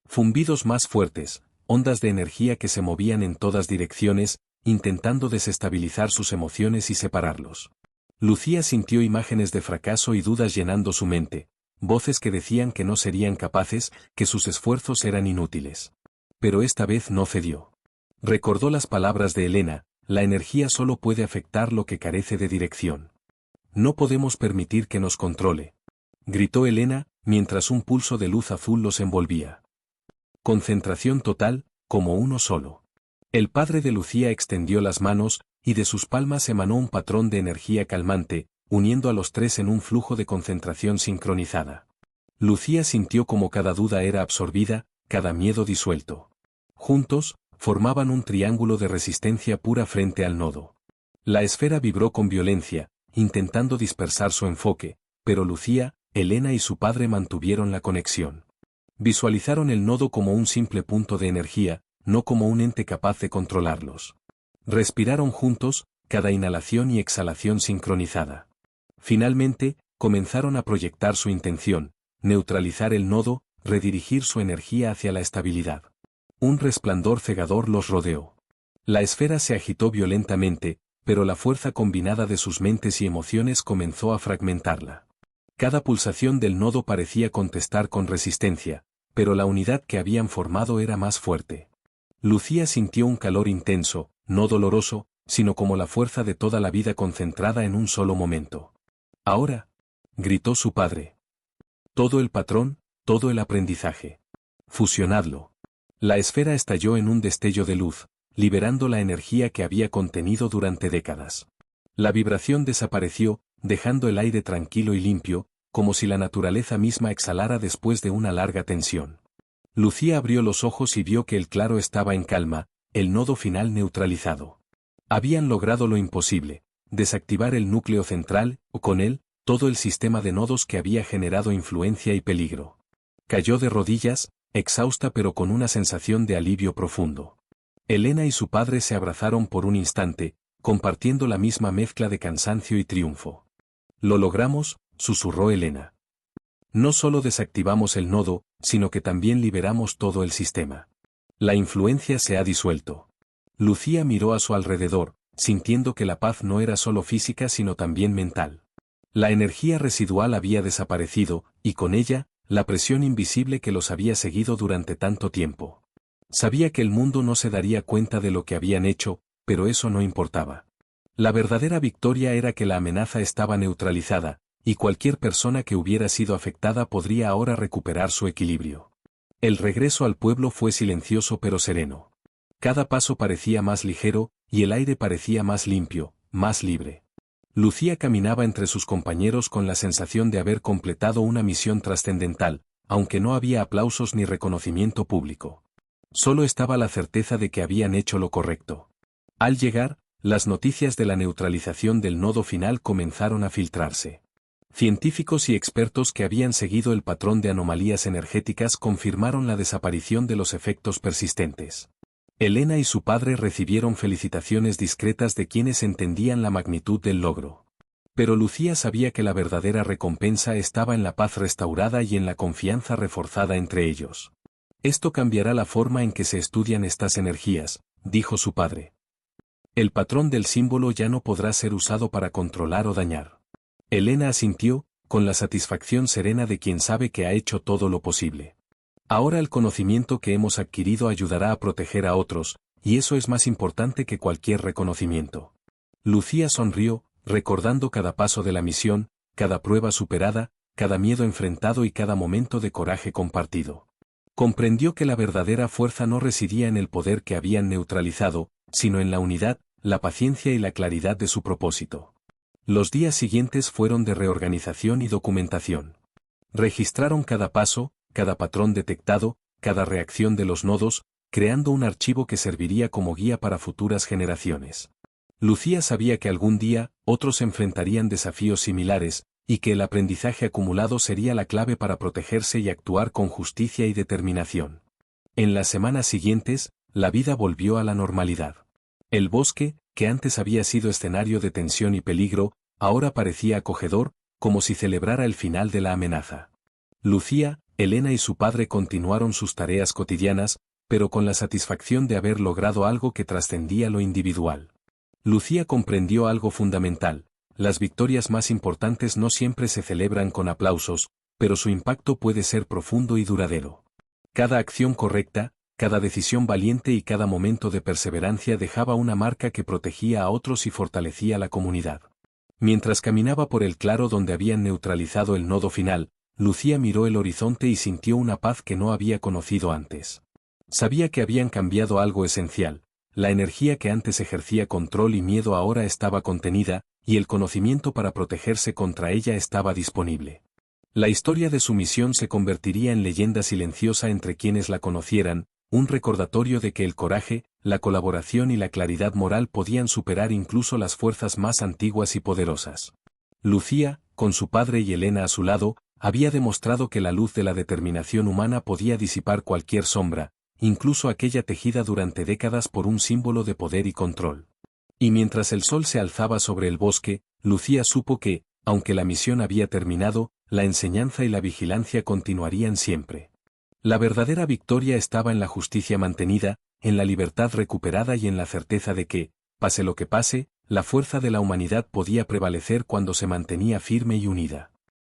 Zumbidos más fuertes, ondas de energía que se movían en todas direcciones, intentando desestabilizar sus emociones y separarlos. Lucía sintió imágenes de fracaso y dudas llenando su mente, voces que decían que no serían capaces, que sus esfuerzos eran inútiles. Pero esta vez no cedió. Recordó las palabras de Elena: la energía solo puede afectar lo que carece de dirección. No podemos permitir que nos controle, gritó Elena, mientras un pulso de luz azul los envolvía. Concentración total, como uno solo. El padre de Lucía extendió las manos, y de sus palmas emanó un patrón de energía calmante, uniendo a los tres en un flujo de concentración sincronizada. Lucía sintió como cada duda era absorbida, cada miedo disuelto. Juntos, formaban un triángulo de resistencia pura frente al nodo. La esfera vibró con violencia, intentando dispersar su enfoque, pero Lucía, Elena y su padre mantuvieron la conexión. Visualizaron el nodo como un simple punto de energía, no como un ente capaz de controlarlos. Respiraron juntos, cada inhalación y exhalación sincronizada. Finalmente, comenzaron a proyectar su intención: neutralizar el nodo, redirigir su energía hacia la estabilidad. Un resplandor cegador los rodeó. La esfera se agitó violentamente, pero la fuerza combinada de sus mentes y emociones comenzó a fragmentarla. Cada pulsación del nodo parecía contestar con resistencia, pero la unidad que habían formado era más fuerte. Lucía sintió un calor intenso, no doloroso, sino como la fuerza de toda la vida concentrada en un solo momento. Ahora, gritó su padre. Todo el patrón, todo el aprendizaje. Fusionadlo. La esfera estalló en un destello de luz, liberando la energía que había contenido durante décadas. La vibración desapareció, dejando el aire tranquilo y limpio, como si la naturaleza misma exhalara después de una larga tensión. Lucía abrió los ojos y vio que el claro estaba en calma, el nodo final neutralizado. Habían logrado lo imposible, desactivar el núcleo central, o con él, todo el sistema de nodos que había generado influencia y peligro. Cayó de rodillas, exhausta pero con una sensación de alivio profundo. Elena y su padre se abrazaron por un instante, compartiendo la misma mezcla de cansancio y triunfo. «Lo logramos», susurró Elena. «No solo desactivamos el nodo, sino que también liberamos todo el sistema. La influencia se ha disuelto». Lucía miró a su alrededor, sintiendo que la paz no era solo física sino también mental. La energía residual había desaparecido, y con ella, la presión invisible que los había seguido durante tanto tiempo. Sabía que el mundo no se daría cuenta de lo que habían hecho, pero eso no importaba. La verdadera victoria era que la amenaza estaba neutralizada, y cualquier persona que hubiera sido afectada podría ahora recuperar su equilibrio. El regreso al pueblo fue silencioso pero sereno. Cada paso parecía más ligero, y el aire parecía más limpio, más libre. Lucía caminaba entre sus compañeros con la sensación de haber completado una misión trascendental, aunque no había aplausos ni reconocimiento público. Solo estaba la certeza de que habían hecho lo correcto. Al llegar, las noticias de la neutralización del nodo final comenzaron a filtrarse. Científicos y expertos que habían seguido el patrón de anomalías energéticas confirmaron la desaparición de los efectos persistentes. Elena y su padre recibieron felicitaciones discretas de quienes entendían la magnitud del logro. Pero Lucía sabía que la verdadera recompensa estaba en la paz restaurada y en la confianza reforzada entre ellos. «Esto cambiará la forma en que se estudian estas energías», dijo su padre. «El patrón del símbolo ya no podrá ser usado para controlar o dañar». Elena asintió, con la satisfacción serena de quien sabe que ha hecho todo lo posible. «Ahora el conocimiento que hemos adquirido ayudará a proteger a otros, y eso es más importante que cualquier reconocimiento». Lucía sonrió, recordando cada paso de la misión, cada prueba superada, cada miedo enfrentado y cada momento de coraje compartido. Comprendió que la verdadera fuerza no residía en el poder que habían neutralizado, sino en la unidad, la paciencia y la claridad de su propósito. Los días siguientes fueron de reorganización y documentación. Registraron cada paso, cada patrón detectado, cada reacción de los nodos, creando un archivo que serviría como guía para futuras generaciones. Lucía sabía que algún día, otros enfrentarían desafíos similares, y que el aprendizaje acumulado sería la clave para protegerse y actuar con justicia y determinación. En las semanas siguientes, la vida volvió a la normalidad. El bosque, que antes había sido escenario de tensión y peligro, ahora parecía acogedor, como si celebrara el final de la amenaza. Lucía, Elena y su padre continuaron sus tareas cotidianas, pero con la satisfacción de haber logrado algo que trascendía lo individual. Lucía comprendió algo fundamental: las victorias más importantes no siempre se celebran con aplausos, pero su impacto puede ser profundo y duradero. Cada acción correcta, cada decisión valiente y cada momento de perseverancia dejaba una marca que protegía a otros y fortalecía la comunidad. Mientras caminaba por el claro donde habían neutralizado el nodo final, Lucía miró el horizonte y sintió una paz que no había conocido antes. Sabía que habían cambiado algo esencial: la energía que antes ejercía control y miedo ahora estaba contenida, y el conocimiento para protegerse contra ella estaba disponible. La historia de su misión se convertiría en leyenda silenciosa entre quienes la conocieran, un recordatorio de que el coraje, la colaboración y la claridad moral podían superar incluso las fuerzas más antiguas y poderosas. Lucía, con su padre y Elena a su lado, había demostrado que la luz de la determinación humana podía disipar cualquier sombra, incluso aquella tejida durante décadas por un símbolo de poder y control. Y mientras el sol se alzaba sobre el bosque, Lucía supo que, aunque la misión había terminado, la enseñanza y la vigilancia continuarían siempre. La verdadera victoria estaba en la justicia mantenida, en la libertad recuperada y en la certeza de que, pase lo que pase, la fuerza de la humanidad podía prevalecer cuando se mantenía firme y unida.